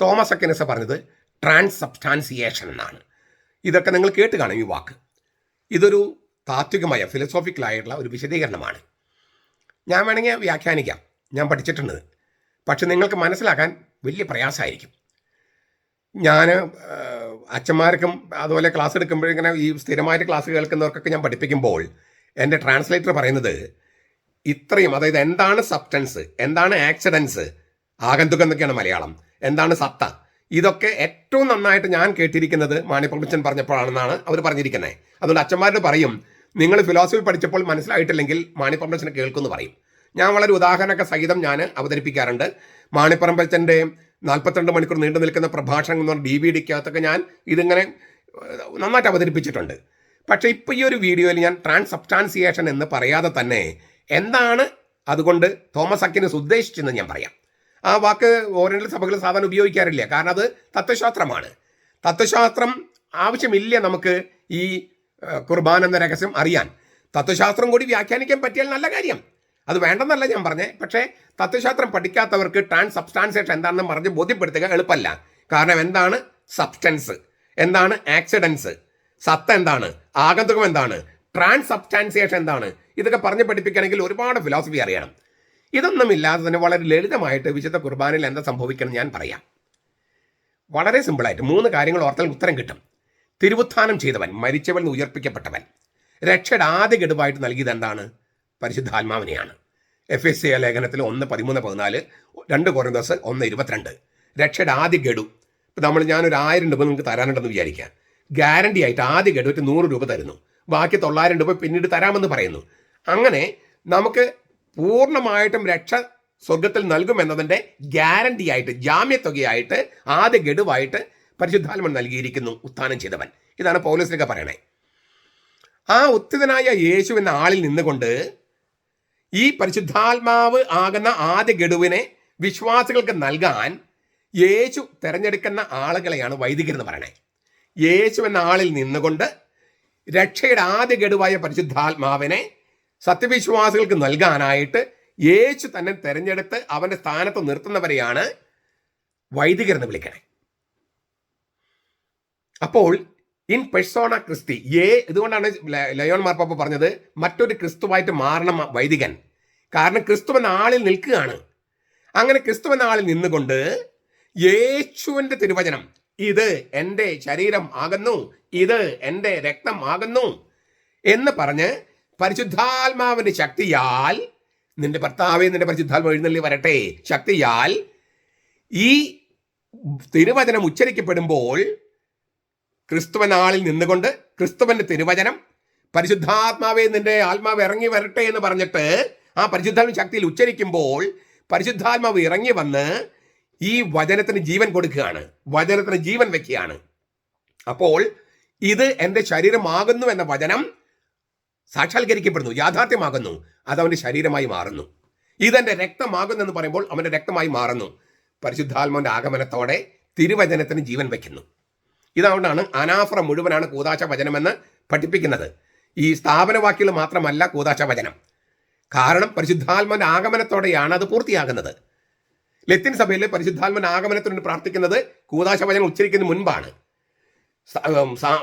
തോമസ് അക്വിനാസ് പറഞ്ഞത് ട്രാൻസ്സബ്സ്റ്റാൻസിയേഷൻ എന്നാണ്. ഇതൊക്കെ നിങ്ങൾ കേട്ട് കാണും ഈ വാക്ക്. ഇതൊരു താത്വികമായ ഫിലോസോഫിക്കലായിട്ടുള്ള ഒരു വിശദീകരണമാണ്. ഞാൻ വേണമെങ്കിൽ വ്യാഖ്യാനിക്കാം, ഞാൻ പഠിച്ചിട്ടുണ്ട്. പക്ഷെ നിങ്ങൾക്ക് മനസ്സിലാക്കാൻ വലിയ പ്രയാസമായിരിക്കും. ഞാൻ അച്ഛന്മാർക്കും അതുപോലെ ക്ലാസ് എടുക്കുമ്പോഴിങ്ങനെ ഈ സ്ഥിരമായിട്ട് ക്ലാസ് കേൾക്കുന്നവർക്കൊക്കെ ഞാൻ പഠിപ്പിക്കുമ്പോൾ എൻ്റെ ട്രാൻസ്ലേറ്റർ പറയുന്നത് ഇത്രയും, അതായത് എന്താണ് സബ്സ്റ്റൻസ്, എന്താണ് ആക്സിഡൻസ്, ആഗന്തുകം എന്നൊക്കെയാണ് മലയാളം, എന്താണ് സത്ത, ഇതൊക്കെ ഏറ്റവും നന്നായിട്ട് ഞാൻ കേട്ടിരിക്കുന്നത് മാണിപ്രപഞ്ചൻ പറഞ്ഞപ്പോഴാണെന്നാണ് അവർ പറഞ്ഞിരിക്കുന്നത്. അതുകൊണ്ട് അച്ഛന്മാരോട് പറയും, നിങ്ങൾ ഫിലോസഫി പഠിച്ചപ്പോൾ മനസ്സിലായിട്ടില്ലെങ്കിൽ മാണിപ്രപഞ്ചനെ കേൾക്കുമെന്ന് പറയും. ഞാൻ വളരെ ഉദാഹരണമൊക്കെ സഹിതം ഞാൻ അവതരിപ്പിക്കാറുണ്ട്. മാണിപ്രപഞ്ചൻ്റെ 42 മണിക്കൂർ നീണ്ടു നിൽക്കുന്ന പ്രഭാഷണം എന്ന് പറഞ്ഞ DVD-ക്കകത്തൊക്കെ ഞാൻ ഇതിങ്ങനെ നന്നായിട്ട് അവതരിപ്പിച്ചിട്ടുണ്ട്. പക്ഷേ ഇപ്പോൾ ഈ ഒരു വീഡിയോയിൽ ഞാൻ ട്രാൻസ്സബ്സ്റ്റാൻസിയേഷൻ എന്ന് പറയാതെ തന്നെ എന്താണ് അതുകൊണ്ട് തോമസ് അക്വിനാസ് ഉദ്ദേശിച്ചെന്ന് ഞാൻ പറയാം. ആ വാക്ക് ഓറിയന്റൽ സഭകൾ സാധാരണ ഉപയോഗിക്കാറില്ല, കാരണം അത് തത്വശാസ്ത്രമാണ്. തത്വശാസ്ത്രം ആവശ്യമില്ല നമുക്ക് ഈ കുർബാന എന്ന രഹസ്യം അറിയാൻ. തത്വശാസ്ത്രം കൂടി വ്യാഖ്യാനിക്കാൻ പറ്റിയാൽ നല്ല കാര്യം, അത് വേണ്ടെന്നല്ല ഞാൻ പറഞ്ഞേ. പക്ഷേ തത്വശാസ്ത്രം പഠിക്കാത്തവർക്ക് ട്രാൻസ്സബ്സ്റ്റാൻസിയേഷൻ എന്താണെന്ന് പറഞ്ഞ് ബോധ്യപ്പെടുത്തുക എളുപ്പമല്ല. കാരണം എന്താണ് സബ്സ്റ്റൻസ്, എന്താണ് ആക്സിഡൻസ്, സത്ത എന്താണ്, ആഗന്തുകം എന്താണ്, ട്രാൻസ്സബ്സ്റ്റാൻസിയേഷൻ എന്താണ്, ഇതൊക്കെ പറഞ്ഞ് പഠിപ്പിക്കണമെങ്കിൽ ഒരുപാട് ഫിലോസഫി അറിയണം. ഇതൊന്നുമില്ലാതെ തന്നെ വളരെ ലളിതമായിട്ട് വിശുദ്ധ കുർബാനയിൽ എന്താ സംഭവിക്കണം ഞാൻ പറയാം. വളരെ സിമ്പിളായിട്ട് 3 കാര്യങ്ങൾ ഓർത്താൽ ഉത്തരം കിട്ടും. തിരുവുത്ഥാനം ചെയ്തവൻ, മരിച്ചവൻ ഉയർപ്പിക്കപ്പെട്ടവൻ. രക്ഷയുടെ ആദ്യ ഗഡുവായിട്ട് നൽകിയത് എന്താണ്? പരിശുദ്ധാത്മാവിനെയാണ്. FSA ലേഖനത്തിൽ 1:13-14, 2 കൊരിന്തോസ് 1:22. രക്ഷയുടെ ആദ്യ ഗഡു. ഇപ്പം ഞാനൊരു 1000 രൂപ നിങ്ങൾക്ക് തരാനുണ്ടെന്ന് വിചാരിക്കാം. ഗ്യാരണ്ടി ആയിട്ട് ആദ്യ ഗഡുവിറ്റ് 100 രൂപ തരുന്നു, ബാക്കി 900 രൂപ പിന്നീട് തരാമെന്ന് പറയുന്നു. അങ്ങനെ നമുക്ക് പൂർണ്ണമായിട്ടും രക്ഷ സ്വർഗത്തിൽ നൽകുമെന്നതിൻ്റെ ഗ്യാരണ്ടി ആയിട്ട്, ജാമ്യത്തുകയായിട്ട്, ആദ്യ ഗഡുവായിട്ട് പരിശുദ്ധാത്മൻ നൽകിയിരിക്കുന്നു ഉത്ഥാനം ചെയ്തവൻ. ഇതാണ് പൗലോസിലൊക്കെ പറയണേ. ആ ഉത്തിതനായ യേശു എന്ന ആളിൽ നിന്നുകൊണ്ട് ഈ പരിശുദ്ധാത്മാവ് ആകുന്ന ആദ്യ ഗഡുവിനെ വിശ്വാസികൾക്ക് നൽകാൻ യേശു തിരഞ്ഞെടുക്കുന്ന ആളുകളെയാണ് വൈദികരെന്ന് പറയണേ. യേശു എന്ന ആളിൽ നിന്നുകൊണ്ട് രക്ഷയുടെ ആദ്യ ഗഡുവായ പരിശുദ്ധാത്മാവിനെ സത്യവിശ്വാസികൾക്ക് നൽകാനായിട്ട് യേശു തന്നെ തിരഞ്ഞെടുത്ത് അവൻ്റെ സ്ഥാനത്ത് നിർത്തുന്നവരെയാണ് വൈദികരെന്ന് വിളിക്കണേ. അപ്പോൾ ഇൻ പെർസോണ ക്രിസ്തി, ഇതുകൊണ്ടാണ് ലയോൺ മാർപ്പാപ്പ പറഞ്ഞത് മറ്റൊരു ക്രിസ്തുവായിട്ട് മാറണം വൈദികൻ. കാരണം ക്രിസ്തു എന്ന ആളിൽ നിൽക്കുകയാണ്. അങ്ങനെ ക്രിസ്തു എന്ന ആളിൽ നിന്നുകൊണ്ട് യേശുവിൻ്റെ തിരുവചനം, ഇത് എൻ്റെ ശരീരം ആകുന്നു, ഇത് എൻ്റെ രക്തം ആകുന്നു എന്ന് പറഞ്ഞ് പരിശുദ്ധാത്മാവിൻ്റെ ശക്തിയാൽ, നിന്റെ ഭർത്താവേ നിന്റെ പരിശുദ്ധാത്മാവ് എഴുന്നള്ളി വരട്ടെ ശക്തിയാൽ ഈ തിരുവചനം ഉച്ചരിക്കപ്പെടുമ്പോൾ ക്രിസ്തുവൻ ആളിൽ നിന്നുകൊണ്ട് ക്രിസ്തുവന്റെ തിരുവചനം പരിശുദ്ധാത്മാവേ നിന്റെ ആത്മാവ് ഇറങ്ങി വരട്ടെ എന്ന് പറഞ്ഞിട്ട് ആ പരിശുദ്ധാത്മ ശക്തിയിൽ ഉച്ചരിക്കുമ്പോൾ പരിശുദ്ധാത്മാവ് ഇറങ്ങി വന്ന് ഈ വചനത്തിന് ജീവൻ കൊടുക്കുകയാണ്, വചനത്തിന് ജീവൻ വെക്കുകയാണ്. അപ്പോൾ ഇത് എൻ്റെ ശരീരമാകുന്നു എന്ന വചനം സാക്ഷാത്കരിക്കപ്പെടുന്നു, യാഥാർത്ഥ്യമാകുന്നു. അത് അവൻ്റെ ശരീരമായി മാറുന്നു. ഇതെൻ്റെ രക്തമാകുന്നു എന്ന് പറയുമ്പോൾ അവൻ്റെ രക്തമായി മാറുന്നു. പരിശുദ്ധാത്മാവിൻ്റെ ആഗമനത്തോടെ തിരുവചനത്തിന് ജീവൻ വയ്ക്കുന്നു. ഇതുകൊണ്ടാണ് അനാഫ്ര മുഴുവനാണ് കൂദാശ വചനമെന്ന് പഠിപ്പിക്കുന്നത്. ഈ സ്ഥാപനവാക്യങ്ങൾ മാത്രമല്ല കൂദാശ വചനം. കാരണം പരിശുദ്ധാത്മാവിൻ്റെ ആഗമനത്തോടെയാണ് അത് പൂർത്തിയാകുന്നത്. ലത്തീൻ സഭയിൽ പരിശുദ്ധാത്മാവിൻ്റെ ആഗമനത്തിന് പ്രാർത്ഥിക്കുന്നത് കൂദാശ വചനം ഉച്ചരിക്കുന്നതിന് മുൻപാണ്,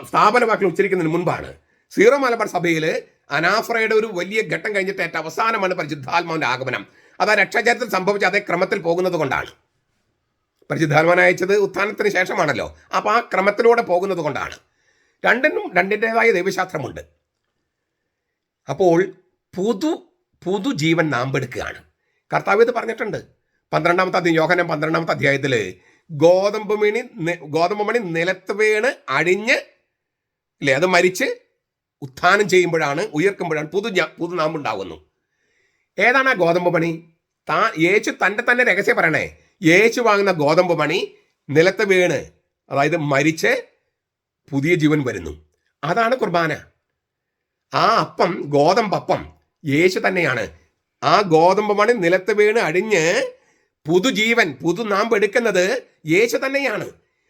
സ്ഥാപനവാക്യം ഉച്ചരിക്കുന്നതിന് മുൻപാണ്. സീറോ മലബാർ സഭയിൽ അനാഫ്രയുടെ ഒരു വലിയ ഘട്ടം കഴിഞ്ഞിട്ട് ഏറ്റവും അവസാനമാണ് പരിശുദ്ധാത്മാവിൻ്റെ ആഗമനം. അത് ആ രക്ഷാചരിത്രത്തിൽ സംഭവിച്ച അതേ ക്രമത്തിൽ പോകുന്നത് കൊണ്ടാണ്. പരിശുദ്ധാത്മാവിനെ അയച്ചത് ഉത്ഥാനത്തിന് ശേഷമാണല്ലോ. അപ്പോൾ ആ ക്രമത്തിലൂടെ പോകുന്നത് കൊണ്ടാണ്. രണ്ടിൻ്റെതായ ദൈവശാസ്ത്രമുണ്ട്. അപ്പോൾ പുതുജീവൻ നാമ്പെടുക്കുകയാണ്. കർത്താവ് ഇത് പറഞ്ഞിട്ടുണ്ട്. 12-ാമത്തെ അധ്യായം, യോഹന്നാൻ 12-ാമത്തെ അധ്യായത്തിൽ ഗോതമ്പ് മണി നിലത്ത് വീണ് അഴിഞ്ഞ് അല്ലേ? അത് മരിച്ച് ഉത്ഥാനം ചെയ്യുമ്പോഴാണ്, ഉയർക്കുമ്പോഴാണ് പുതുനാമ്പുണ്ടാകുന്നു. ഏതാണ് ആ ഗോതമ്പ് മണി? യേശു തന്നെ രഹസ്യം പറയണേ. യേശു വാങ്ങുന്ന ഗോതമ്പ് മണി നിലത്ത് വീണ്, അതായത് മരിച്ച് പുതിയ ജീവൻ വരുന്നു. അതാണ് കുർബാന. ആ അപ്പം, ഗോതമ്പപ്പം യേശു തന്നെയാണ്. ആ ഗോതമ്പ് മണി നിലത്ത് വീണ് അടിഞ്ഞ് പുതുജീവൻ, പുതുനാമ്പ് എടുക്കുന്നത് യേശു തന്നെയാണ്.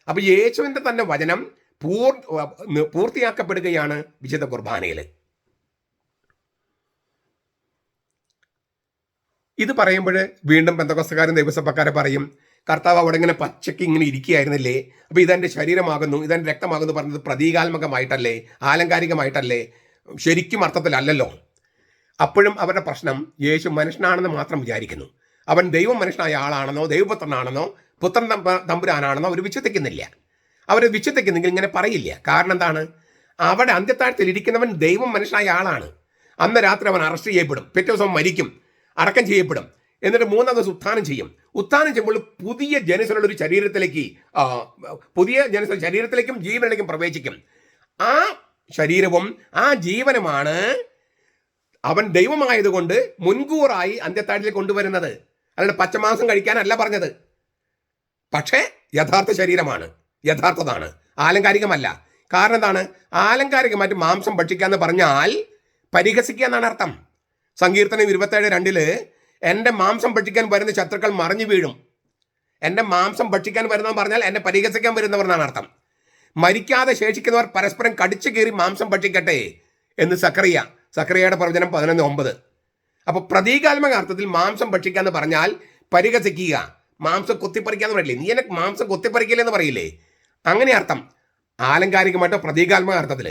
അപ്പൊ യേശുവിന്റെ തന്നെ വചനം പൂർത്തിയാക്കപ്പെടുകയാണ് വിശുദ്ധ കുർബാനയിൽ. ഇത് പറയുമ്പോൾ വീണ്ടും പെന്തക്കോസ്തുകാരും ദൈവസഭക്കാരെ പറയും, കർത്താവ് അവിടെ ഇങ്ങനെ പച്ചയ്ക്ക് ഇങ്ങനെ ഇരിക്കുകയായിരുന്നില്ലേ, അപ്പൊ ഇതെന്റെ ശരീരമാകുന്നു, ഇതെന്റെ രക്തമാകുന്നു പറഞ്ഞത് പ്രതീകാത്മകമായിട്ടല്ലേ, ആലങ്കാരികമായിട്ടല്ലേ, ശരിക്കും അർത്ഥത്തിലല്ലല്ലോ. അപ്പോഴും അവരുടെ പ്രശ്നം യേശു മനുഷ്യനാണെന്ന് മാത്രം വിചാരിക്കുന്നു. അവൻ ദൈവം മനുഷ്യനായ ആളാണെന്നോ ദൈവപുത്രനാണെന്നോ പുത്രൻ തമ്പുരാനാണെന്നോ അവർ വിശ്വസിക്കുന്നില്ല. അവർ വിശ്വസിക്കുന്നെങ്കിൽ ഇങ്ങനെ പറയില്ല. കാരണം എന്താണ്? അവിടെ അന്ത്യത്താഴത്തിൽ ഇരിക്കുന്നവൻ ദൈവം മനുഷ്യനായ ആളാണ്. അന്ന് രാത്രി അവൻ അറസ്റ്റ് ചെയ്യപ്പെടും, പിറ്റേ ദിവസം മരിക്കും, അടക്കം ചെയ്യപ്പെടും, എന്നിട്ട് മൂന്നാം ദിവസം ഉത്ഥാനം ചെയ്യും. ഉത്ഥാനം ചെയ്യുമ്പോൾ പുതിയ ജനസിലുള്ള ഒരു ശരീരത്തിലേക്ക്, ശരീരത്തിലേക്കും ജീവനിലേക്കും പ്രവേശിക്കും. ആ ശരീരവും ആ ജീവനുമാണ് അവൻ ദൈവമായതുകൊണ്ട് മുൻകൂറായി അന്ത്യത്താഴത്തിൽ കൊണ്ടുവരുന്നത്. അല്ലാണ്ട് പച്ചമാംസം കഴിക്കാനല്ല പറഞ്ഞത്. പക്ഷേ യഥാർത്ഥ ശരീരമാണ്, യഥാർത്ഥതാണ്, ആലങ്കാരികമല്ല. കാരണം എന്താണ്? ആലങ്കാരികമായിട്ട് മാംസം ഭക്ഷിക്കാന്ന് പറഞ്ഞാൽ പരിഹസിക്കുക എന്നാണ് അർത്ഥം. സങ്കീർത്തനം 27:2 എൻ്റെ മാംസം ഭക്ഷിക്കാൻ വരുന്ന ശത്രുക്കൾ മറിഞ്ഞു വീഴും. എൻ്റെ മാംസം ഭക്ഷിക്കാൻ വരുന്നവൻ പറഞ്ഞാൽ എന്നെ പരിഹസിക്കാൻ വരുന്നവർ എന്നാണ് അർത്ഥം. മരിക്കാതെ ശേഷിക്കുന്നവർ പരസ്പരം കടിച്ചു കീറി മാംസം ഭക്ഷിക്കട്ടെ എന്ന് സക്കറിയയുടെ പ്രവചനം 11:9. അപ്പൊ പ്രതീകാത്മക അർത്ഥത്തിൽ മാംസം ഭക്ഷിക്കാന്ന് പറഞ്ഞാൽ പരിഹസിക്കുക, മാംസം കൊത്തിപ്പറിക്കാന്ന് പറയില്ലേ, നീ എന്നെ മാംസം കൊത്തിപ്പറിക്കില്ലെന്ന് പറയില്ലേ, അങ്ങനെ അർത്ഥം. ആലങ്കാരികമായിട്ടോ പ്രതീകാത്മക അർത്ഥത്തിൽ.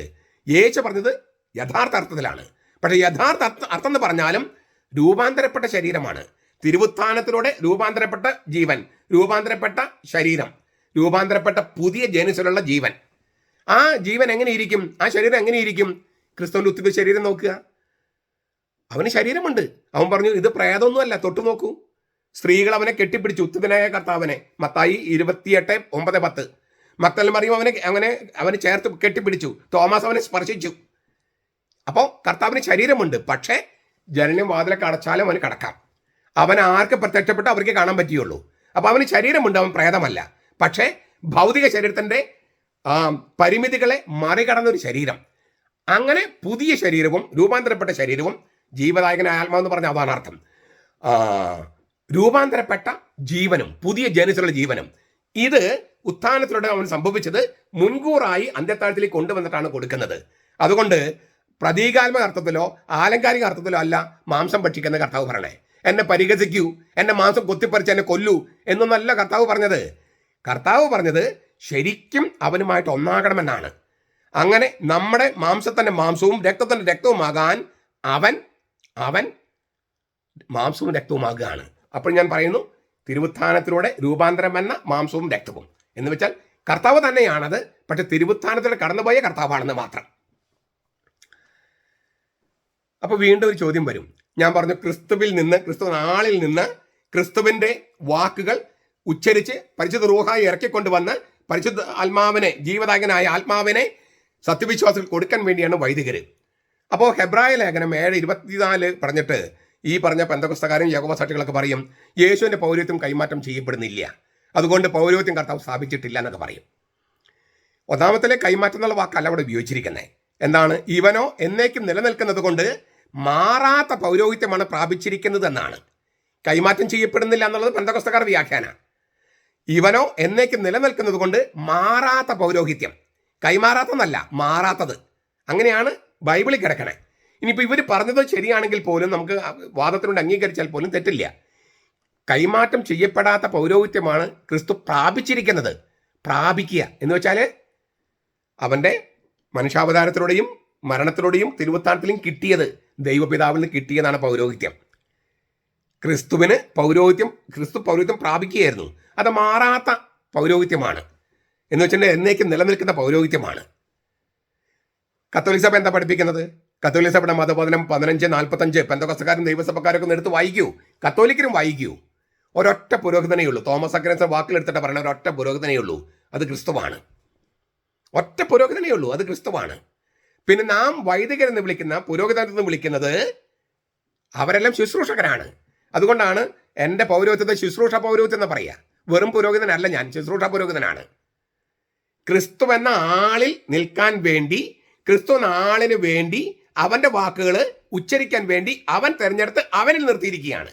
യേശു പറഞ്ഞത് യഥാർത്ഥ അർത്ഥത്തിലാണ്. പക്ഷേ യഥാർത്ഥ അർത്ഥം എന്ന് പറഞ്ഞാലും രൂപാന്തരപ്പെട്ട ശരീരമാണ്. തിരുവുത്ഥാനത്തിലൂടെ രൂപാന്തരപ്പെട്ട ജീവൻ, രൂപാന്തരപ്പെട്ട ശരീരം, രൂപാന്തരപ്പെട്ട പുതിയ ജനുസിലുള്ള ജീവൻ. ആ ജീവൻ എങ്ങനെയിരിക്കും? ആ ശരീരം എങ്ങനെയിരിക്കും? ക്രിസ്തുവിന്റെ ഉത്തിപ്പ ശരീരം നോക്കുക. അവന് ശരീരമുണ്ട്. അവൻ പറഞ്ഞു ഇത് പ്രേതമൊന്നുമല്ല, തൊട്ടു നോക്കൂ. സ്ത്രീകൾ അവനെ കെട്ടിപ്പിടിച്ചു, ഉത്തിപ്പനായ കർത്താവിനെ. മത്തായി 28:9-10. മക്തൽ മറിയം അവനെ ചേർത്ത് കെട്ടിപ്പിടിച്ചു. തോമസ് അവനെ സ്പർശിച്ചു. അപ്പോൾ കർത്താവിന് ശരീരമുണ്ട്. പക്ഷേ ജനനം വാതിലൊക്കെ അടച്ചാലും അവന് കടക്കാം. അവൻ ആർക്ക് പ്രത്യക്ഷപ്പെട്ട് അവർക്ക് കാണാൻ പറ്റുകയുള്ളൂ. അപ്പോൾ അവന് ശരീരമുണ്ട്, അവൻ പ്രേതമല്ല. പക്ഷേ ഭൗതിക ശരീരത്തിൻ്റെ പരിമിതികളെ മറികടന്നൊരു ശരീരം. അങ്ങനെ പുതിയ ശരീരവും രൂപാന്തരപ്പെട്ട ശരീരവും, ജീവദായകനായ ആത്മാവെന്ന് പറഞ്ഞ അതാണ് അർത്ഥം. രൂപാന്തരപ്പെട്ട ജീവനും പുതിയ ജനുസിലുള്ള ജീവനും, ഇത് ഉത്ഥാനത്തിലൂടെ അവൻ സംഭവിച്ചത് മുൻകൂറായി അന്ത്യത്താഴത്തിലേക്ക് കൊണ്ടുവന്നിട്ടാണ് കൊടുക്കുന്നത്. അതുകൊണ്ട് പ്രതീകാത്മക അർത്ഥത്തിലോ ആലങ്കാരിക അർത്ഥത്തിലോ അല്ല മാംസം ഭക്ഷിക്കുന്ന കർത്താവ് പറയണേ. എന്നെ പരിഹസിക്കൂ, എന്നെ മാംസം കൊത്തിപ്പറിച്ച് എന്നെ കൊല്ലൂ എന്നൊന്നല്ല കർത്താവ് പറഞ്ഞത്. കർത്താവ് പറഞ്ഞത് ശരിക്കും അവനുമായിട്ട് ഒന്നാകണമെന്നാണ്. അങ്ങനെ നമ്മുടെ മാംസത്തിൻ്റെ മാംസവും രക്തത്തിൻ്റെ രക്തവുമാകാൻ അവൻ മാംസവും രക്തവുമാകുകയാണ്. അപ്പോൾ ഞാൻ പറയുന്നു, തിരുവുത്ഥാനത്തിലൂടെ രൂപാന്തരം എന്ന മാംസവും രക്തവും എന്ന് വെച്ചാൽ കർത്താവ് തന്നെയാണത്. പക്ഷെ തിരുവുത്ഥാനത്തിലൂടെ കടന്നുപോയ കർത്താവാണെന്ന് മാത്രം. അപ്പോൾ വീണ്ടും ഒരു ചോദ്യം വരും. ഞാൻ പറഞ്ഞു, ക്രിസ്തു നാളിൽ നിന്ന് ക്രിസ്തുവിൻ്റെ വാക്കുകൾ ഉച്ചരിച്ച് പരിശുദ്ധ റൂഹായി ഇറക്കിക്കൊണ്ടുവന്ന് പരിശുദ്ധ ആത്മാവിനെ, ജീവദായകനായ ആത്മാവിനെ സത്യവിശ്വാസികൾ കൊടുക്കാൻ വേണ്ടിയാണ് വൈദികർ. അപ്പോൾ ഹെബ്രായ ലേഖനം 7:24 പറഞ്ഞിട്ട് ഈ പറഞ്ഞ പെന്തക്കോസ്തുകാരും യഹോവ സാക്ഷികളൊക്കെ പറയും യേശുവിൻ്റെ പൗരോഹിത്യം കൈമാറ്റം ചെയ്യപ്പെടുന്നില്ല, അതുകൊണ്ട് പൗരോഹിത്യം കർത്താവ് സ്ഥാപിച്ചിട്ടില്ല എന്നൊക്കെ പറയും. ഒന്നാമത്തിലെ കൈമാറ്റം എന്നുള്ള വാക്കല്ല അവിടെ ഉപയോഗിച്ചിരിക്കുന്നത്. എന്താണ്? ഇവനോ എന്നേക്കും നിലനിൽക്കുന്നത് കൊണ്ട് മാറാത്ത പൗരോഹിത്യമാണ് പ്രാപിച്ചിരിക്കുന്നത് എന്നാണ്. കൈമാറ്റം ചെയ്യപ്പെടുന്നില്ല എന്നുള്ളത് പെന്തക്കോസ്തുകാരുടെ വ്യാഖ്യാന. ഇവനോ എന്നേക്കും നിലനിൽക്കുന്നത് കൊണ്ട് മാറാത്ത പൗരോഹിത്യം, കൈമാറാത്തതല്ല, മാറാത്തത്. അങ്ങനെയാണ് ബൈബിളിൽ കിടക്കണേ. ഇനിയിപ്പോൾ ഇവർ പറഞ്ഞത് ശരിയാണെങ്കിൽ പോലും നമുക്ക് വാദത്തിലൂടെ അംഗീകരിച്ചാൽ പോലും തെറ്റില്ല. കൈമാറ്റം ചെയ്യപ്പെടാത്ത പൗരോഹിത്യമാണ് ക്രിസ്തു പ്രാപിച്ചിരിക്കുന്നത്. പ്രാപിക്കുക എന്ന് വെച്ചാൽ അവൻ്റെ മനുഷ്യാവതാരത്തിലൂടെയും മരണത്തിലൂടെയും തിരുവുത്ഥാനത്തിലും കിട്ടിയത്, ദൈവപിതാവിൽ നിന്ന് കിട്ടിയതാണ് പൗരോഹിത്യം. ക്രിസ്തു പൗരോഹിത്യം പ്രാപിക്കുകയായിരുന്നു. അത് മാറാത്ത പൗരോഹിത്യമാണ് എന്ന് വെച്ചിട്ടുണ്ടെങ്കിൽ എന്നേക്കും നിലനിൽക്കുന്ന പൗരോഹിത്യമാണ്. കത്തോലിക്ക സഭ എന്താ പഠിപ്പിക്കുന്നത്? കത്തോലിക്ക സഭയുടെ മതബോധനം 15:45 പെന്തക്കോസ്തുകാരും ദൈവസഭക്കാരൊക്കെ ഒന്ന് എടുത്ത് വായിക്കൂ, കത്തോലിക്കരും വായിക്കൂ. ഒരൊറ്റ പുരോഹിതനേ ഉള്ളൂ. തോമസ് അക്വീനാസ് വാക്കിലെടുത്തിട്ട് പറയുന്ന ഒരൊറ്റ പുരോഹിതനേ ഉള്ളൂ, അത് ക്രിസ്തുവാണ്. ഒറ്റ പുരോഹിതനേ ഉള്ളൂ, അത് ക്രിസ്തുവാണ്. പിന്നെ നാം വൈദികരെന്ന് വിളിക്കുന്ന, പുരോഹിതരെന്ന് വിളിക്കുന്നത് അവരെല്ലാം ശുശ്രൂഷകരാണ്. അതുകൊണ്ടാണ് എൻ്റെ പൗരോഹിത്യത്തെ ശുശ്രൂഷ പൗരോഹിത്യം എന്ന് പറയുക. വെറും പുരോഹിതനല്ല ഞാൻ, ശുശ്രൂഷ പുരോഹിതനാണ്. ക്രിസ്തു എന്ന ആളിൽ നിൽക്കാൻ വേണ്ടി, ക്രിസ്തു എന്ന ആളിന് വേണ്ടി അവൻ്റെ വാക്കുകൾ ഉച്ചരിക്കാൻ വേണ്ടി അവൻ തിരഞ്ഞെടുത്ത് അവനിൽ നിർത്തിയിരിക്കുകയാണ്.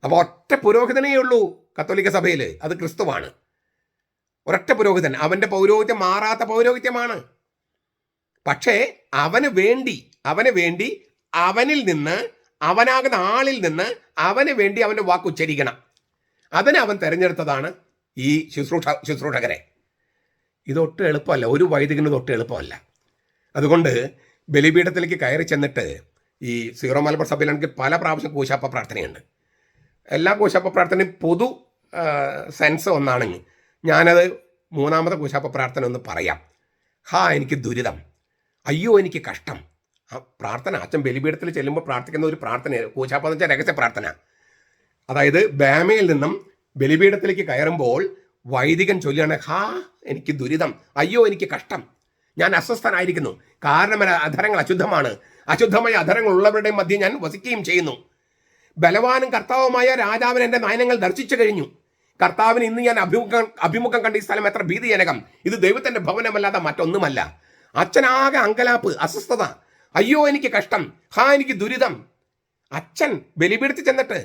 അപ്പോൾ ഒറ്റ പുരോഹിതനേ ഉള്ളൂ കത്തോലിക്ക സഭയിൽ, അത് ക്രിസ്തുവാണ്. ഒരൊറ്റ പുരോഹിതൻ, അവൻ്റെ പൗരോഹിത്യം മാറാത്ത പൗരോഹിത്യമാണ്. പക്ഷേ അവന് വേണ്ടി അവനിൽ നിന്ന്, അവനാകുന്ന ആളിൽ നിന്ന് അവന് വേണ്ടി അവൻ്റെ വാക്ക് ഉച്ചരിക്കണം. അതിന് അവൻ തിരഞ്ഞെടുത്തതാണ് ഈ ശുശ്രൂഷകരെ. ഇതൊട്ടും എളുപ്പമല്ല, ഒരു വൈദികനും ഇതൊട്ടും എളുപ്പമല്ല. അതുകൊണ്ട് ബലിപീഠത്തിലേക്ക് കയറി ചെന്നിട്ട്, ഈ സീറോ മലബാർ സഭയിലാണെങ്കിൽ പല പ്രാവശ്യം കൂശാപ്പ പ്രാർത്ഥനയുണ്ട്. എല്ലാ കൂശാപ്പ പ്രാർത്ഥനയും പൊതു സെൻസ് ഒന്നാണെങ്കിൽ ഞാനത് മൂന്നാമത്തെ കൂശാപ്പ പ്രാർത്ഥന ഒന്ന് പറയാം. എനിക്ക് ദുരിതം, അയ്യോ എനിക്ക് കഷ്ടം. ആ പ്രാർത്ഥന അച്ഛൻ ബലിപീഠത്തിൽ ചെല്ലുമ്പോൾ പ്രാർത്ഥിക്കുന്ന ഒരു പ്രാർത്ഥന, കൂശാപ്പ എന്ന് വെച്ചാൽ രഹസ്യ പ്രാർത്ഥന. അതായത് ബേമയിൽ നിന്നും ബലിപീഠത്തിലേക്ക് കയറുമ്പോൾ വൈദികൻ ചൊല്ലുകയാണ്, എനിക്ക് ദുരിതം, അയ്യോ എനിക്ക് കഷ്ടം, ഞാൻ അസ്വസ്ഥനായിരിക്കുന്നു. കാരണം അധരങ്ങൾ അശുദ്ധമാണ്, അശുദ്ധമായ അധരങ്ങൾ ഉള്ളവരുടെ മധ്യം ഞാൻ വസിക്കുകയും ചെയ്യുന്നു. ബലവാനും കർത്താവുമായ രാജാവിന് എൻ്റെ നയനങ്ങൾ ദർശിച്ചു കഴിഞ്ഞു. കർത്താവിന് ഇന്ന് ഞാൻ അഭിമുഖം കണ്ട ഈ സ്ഥലം എത്ര ഭീതിജനകം. ഇത് ദൈവത്തിൻ്റെ ഭവനമല്ലാതെ മറ്റൊന്നുമല്ല. അച്ഛനാകെ അങ്കലാപ്പ്, അസ്വസ്ഥത, അയ്യോ എനിക്ക് കഷ്ടം, എനിക്ക് ദുരിതം. അച്ഛൻ ബലിപീഠത്തിൽ ചെന്നിട്ട്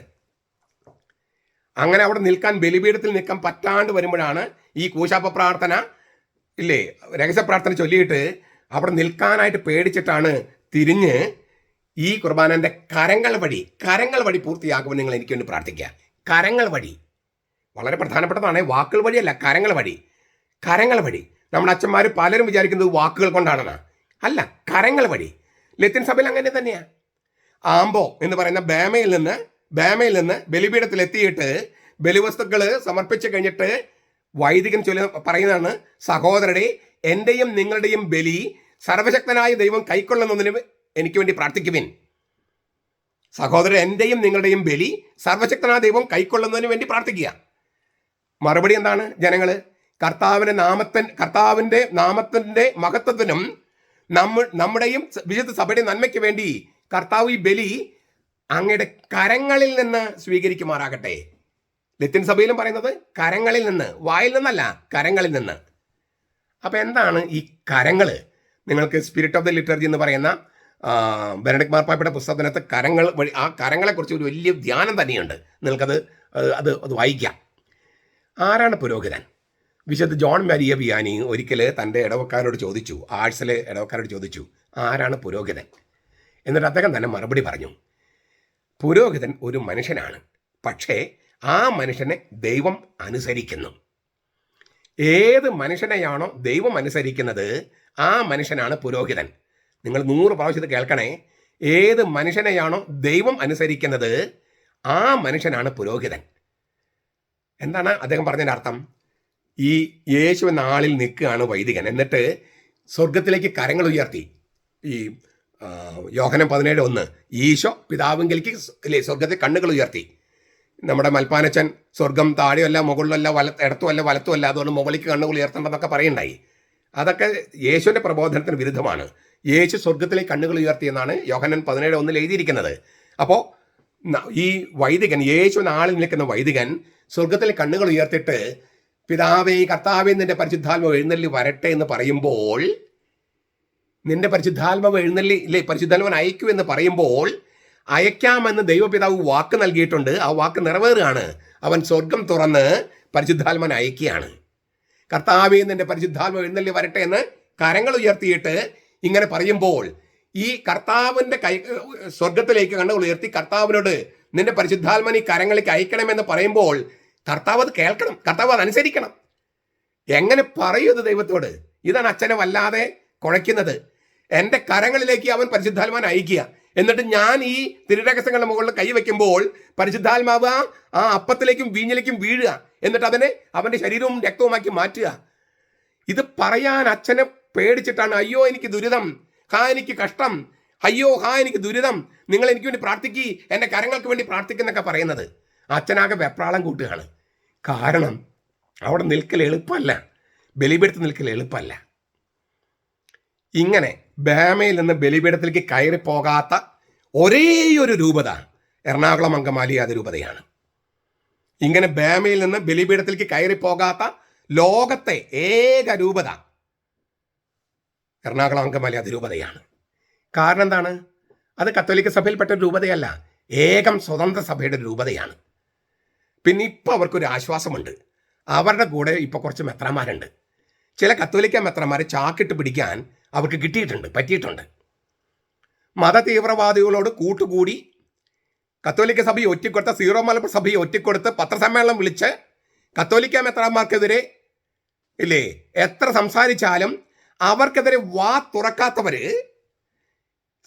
അങ്ങനെ അവിടെ നിൽക്കാൻ, ബലിപീഠത്തിൽ നിൽക്കാൻ പറ്റാണ്ട് വരുമ്പോഴാണ് ഈ കൂശാപ്പ പ്രാർത്ഥന ഇല്ലേ, രഹസ്യ പ്രാർത്ഥന ചൊല്ലിയിട്ട് അവിടെ നിൽക്കാനായിട്ട് പേടിച്ചിട്ടാണ് തിരിഞ്ഞ് ഈ കുർബാനൻ്റെ കരങ്ങൾ വഴി പൂർത്തിയാക്കുമ്പോൾ നിങ്ങൾ എനിക്ക് വേണ്ടി പ്രാർത്ഥിക്കുക. കരങ്ങൾ വഴി വളരെ പ്രധാനപ്പെട്ടതാണ്. വാക്കുകൾ വഴിയല്ല, കരങ്ങൾ വഴി. നമ്മുടെ അച്ഛന്മാർ പലരും വിചാരിക്കുന്നത് വാക്കുകൾ കൊണ്ടാണെന്നാ. അല്ല, കരങ്ങൾ വഴി. ലത്തീൻ സഭയിൽ അങ്ങനെ തന്നെയാണ്. ആംബോ എന്ന് പറയുന്ന ബേമയിൽ നിന്ന് ബലിപീഠത്തിലെത്തിയിട്ട് ബലിവസ്തുക്കൾ സമർപ്പിച്ച് കഴിഞ്ഞിട്ട് വൈദികൻ പറയുന്നതാണ്, സഹോദരരെ, എൻ്റെയും നിങ്ങളുടെയും ബലി സർവശക്തനായ ദൈവം കൈക്കൊള്ളുന്നതിന് എനിക്ക് വേണ്ടി പ്രാർത്ഥിക്കുവിൻ. സഹോദരൻ, എൻ്റെയും നിങ്ങളുടെയും ബലി സർവശക്തനായ ദൈവം കൈക്കൊള്ളുന്നതിന് വേണ്ടി പ്രാർത്ഥിക്കുക. മറുപടി എന്താണ്? ജനങ്ങൾ കർത്താവിൻ്റെ നാമത്തിൻ്റെ മഹത്വത്തിനും നമ്മുടെയും വിശുദ്ധ സഭയുടെ നന്മയ്ക്ക് വേണ്ടി കർത്താവ് ഈ ബലി അങ്ങയുടെ കരങ്ങളിൽ നിന്ന് സ്വീകരിക്കുമാറാകട്ടെ. ലത്തീൻ സഭയിലും പറയുന്നത് കരങ്ങളിൽ നിന്ന്, വായിൽ നിന്നല്ല, കരങ്ങളിൽ നിന്ന്. അപ്പം എന്താണ് ഈ കരങ്ങൾ? നിങ്ങൾക്ക് സ്പിരിറ്റ് ഓഫ് ദ ലിറ്റർജി എന്ന് പറയുന്ന ബെനഡിക്ട് മാർപ്പാപ്പയുടെ പുസ്തകത്തിനകത്ത് കരങ്ങൾ വഴി, ആ കരങ്ങളെക്കുറിച്ച് ഒരു വലിയ ധ്യാനം തന്നെയുണ്ട്. നിങ്ങൾക്കത് അത് വായിക്കാം. ആരാണ് പുരോഹിതൻ? വിശുദ്ധ ജോൺ മരിയ വിയാനി ഒരിക്കൽ തൻ്റെ ഇടവക്കാരോട് ചോദിച്ചു, ആഴ്സലെ ഇടവക്കാരോട് ചോദിച്ചു, ആരാണ് പുരോഹിതൻ? എന്നിട്ട് അദ്ദേഹം തന്നെ മറുപടി പറഞ്ഞു, പുരോഹിതൻ ഒരു മനുഷ്യനാണ്, പക്ഷേ ആ മനുഷ്യനെ ദൈവം അനുസരിക്കുന്നു. ഏത് മനുഷ്യനെയാണോ ദൈവം അനുസരിക്കുന്നത് ആ മനുഷ്യനാണ് പുരോഹിതൻ. നിങ്ങൾ 100 പ്രാവശ്യം ഇത് കേൾക്കണേ. ഏത് മനുഷ്യനെയാണോ ദൈവം അനുസരിക്കുന്നത് ആ മനുഷ്യനാണ് പുരോഹിതൻ. എന്താണ് അദ്ദേഹം പറഞ്ഞതിൻ്റെ അർത്ഥം? ഈ യേശു എന്ന ആളിൽ നിൽക്കുകയാണ് വൈദികൻ. എന്നിട്ട് സ്വർഗത്തിലേക്ക് കരങ്ങൾ ഉയർത്തി. ഈ യോഹന്നാൻ 17:1 ഈശോ പിതാവിങ്കലേക്ക് സ്വർഗത്തിൽ കണ്ണുകൾ ഉയർത്തി. നമ്മുടെ മൽപ്പാനച്ചൻ സ്വർഗം താഴെയല്ല മുകളിലല്ല ഇടത്തുമല്ല വലത്തുമല്ല, അതുകൊണ്ട് മുകളിലേക്ക് കണ്ണുകൾ ഉയർത്തേണ്ടെന്നൊക്കെ പറയുണ്ടായി. അതൊക്കെ യേശുവിൻ്റെ പ്രബോധനത്തിന് വിരുദ്ധമാണ്. യേശു സ്വർഗത്തിലേക്ക് കണ്ണുകൾ ഉയർത്തിയെന്നാണ് യോഹന്നാൻ 17:1 എഴുതിയിരിക്കുന്നത്. അപ്പോൾ ഈ വൈദികൻ, യേശു എന്ന ആളിൽ നിൽക്കുന്ന വൈദികൻ സ്വർഗത്തിലെ കണ്ണുകൾ ഉയർത്തിയിട്ട് പിതാവേ കർത്താവേ നിന്റെ പരിശുദ്ധാത്മാവ് എഴുന്നള്ളി വരട്ടെ എന്ന് പറയുമ്പോൾ, നിന്റെ പരിശുദ്ധാത്മാവ് പരിശുദ്ധാത്മാവൻ അയക്കൂ എന്ന് പറയുമ്പോൾ, അയക്കാമെന്ന് ദൈവപിതാവ് വാക്ക് നൽകിയിട്ടുണ്ട്. ആ വാക്ക് നിറവേറുകയാണ്. അവൻ സ്വർഗം തുറന്ന് പരിശുദ്ധാത്മാവൻ അയക്കുകയാണ്. കർത്താവേ നിന്റെ പരിശുദ്ധാത്മാവ് എഴുന്നള്ളി വരട്ടെ എന്ന് കരങ്ങൾ ഉയർത്തിയിട്ട് ഇങ്ങനെ പറയുമ്പോൾ, ഈ കർത്താവിൻ്റെ സ്വർഗത്തിലേക്ക് കണ്ണുകൾ ഉയർത്തി കർത്താവിനോട് നിന്റെ പരിശുദ്ധാത്മാവിനെ കരങ്ങളിലേക്ക് അയക്കണമെന്ന് പറയുമ്പോൾ കർത്താവ് അത് കേൾക്കണം, കർത്താവ് അത് അനുസരിക്കണം. എങ്ങനെ പറയൂത് ദൈവത്തോട്? ഇതാണ് അച്ഛനെ വല്ലാതെ കുഴയ്ക്കുന്നത്. എൻ്റെ കരങ്ങളിലേക്ക് അവൻ പരിശുദ്ധാത്മാവിനെ അയക്കുക, എന്നിട്ട് ഞാൻ ഈ തിരുരഹസ്യങ്ങളുടെ മുകളിൽ കൈവയ്ക്കുമ്പോൾ പരിശുദ്ധാത്മാവ് ആ അപ്പത്തിലേക്കും വീഞ്ഞിലേക്കും വീഴുക, എന്നിട്ട് അതിനെ അവൻ്റെ ശരീരവും രക്തവുമാക്കി മാറ്റുക. ഇത് പറയാൻ അച്ഛനെ പേടിച്ചിട്ടാണ്. അയ്യോ എനിക്ക് ദുരിതം, എനിക്ക് കഷ്ടം, അയ്യോ എനിക്ക് ദുരിതം, നിങ്ങൾ എനിക്ക് വേണ്ടി പ്രാർത്ഥിക്കി, എൻ്റെ കരങ്ങൾക്ക് വേണ്ടി പ്രാർത്ഥിക്കുന്നൊക്കെ പറയുന്നത്. അച്ഛനാകെ വെപ്രാളം കൂട്ടുകയാണ്. കാരണം അവിടെ നിൽക്കൽ എളുപ്പമല്ല. ബലിപീഠത്തിൽ നിൽക്കൽ എളുപ്പമല്ല. ഇങ്ങനെ ബാമയിൽ നിന്ന് ബലിപീഠത്തിലേക്ക് കയറിപ്പോകാത്ത ഒരേയൊരു രൂപത എറണാകുളം അങ്കമാലി അതിരൂപതയാണ്. ഇങ്ങനെ ബാമയിൽ നിന്ന് ബലിപീഠത്തിലേക്ക് കയറിപ്പോകാത്ത ലോകത്തെ ഏക രൂപത എറണാകുളം അങ്കമാലി അതിരൂപതയാണ്. കാരണം എന്താണ്? അത് കത്തോലിക്ക സഭയിൽപ്പെട്ട ഒരു രൂപതയല്ല, ഏകം സ്വതന്ത്ര സഭയുടെ രൂപതയാണ്. പിന്നെ ഇപ്പോൾ അവർക്കൊരു ആശ്വാസമുണ്ട്. അവരുടെ കൂടെ ഇപ്പോൾ കുറച്ച് മെത്രാന്മാരുണ്ട്. ചില കത്തോലിക്ക മെത്രാന്മാരെ ചാക്കിട്ട് പിടിക്കാൻ അവർക്ക് പറ്റിയിട്ടുണ്ട്. മത തീവ്രവാദികളോട് കൂട്ടുകൂടി കത്തോലിക്ക സഭയെ ഒറ്റിക്കൊടുത്ത സീറോ മലബാർ സഭയെ ഒറ്റിക്കൊടുത്ത് പത്രസമ്മേളനം വിളിച്ച് കത്തോലിക്ക മെത്രാന്മാർക്കെതിരെ ഇല്ലേ എത്ര സംസാരിച്ചാലും അവർക്കെതിരെ വാ തുറക്കാത്തവര്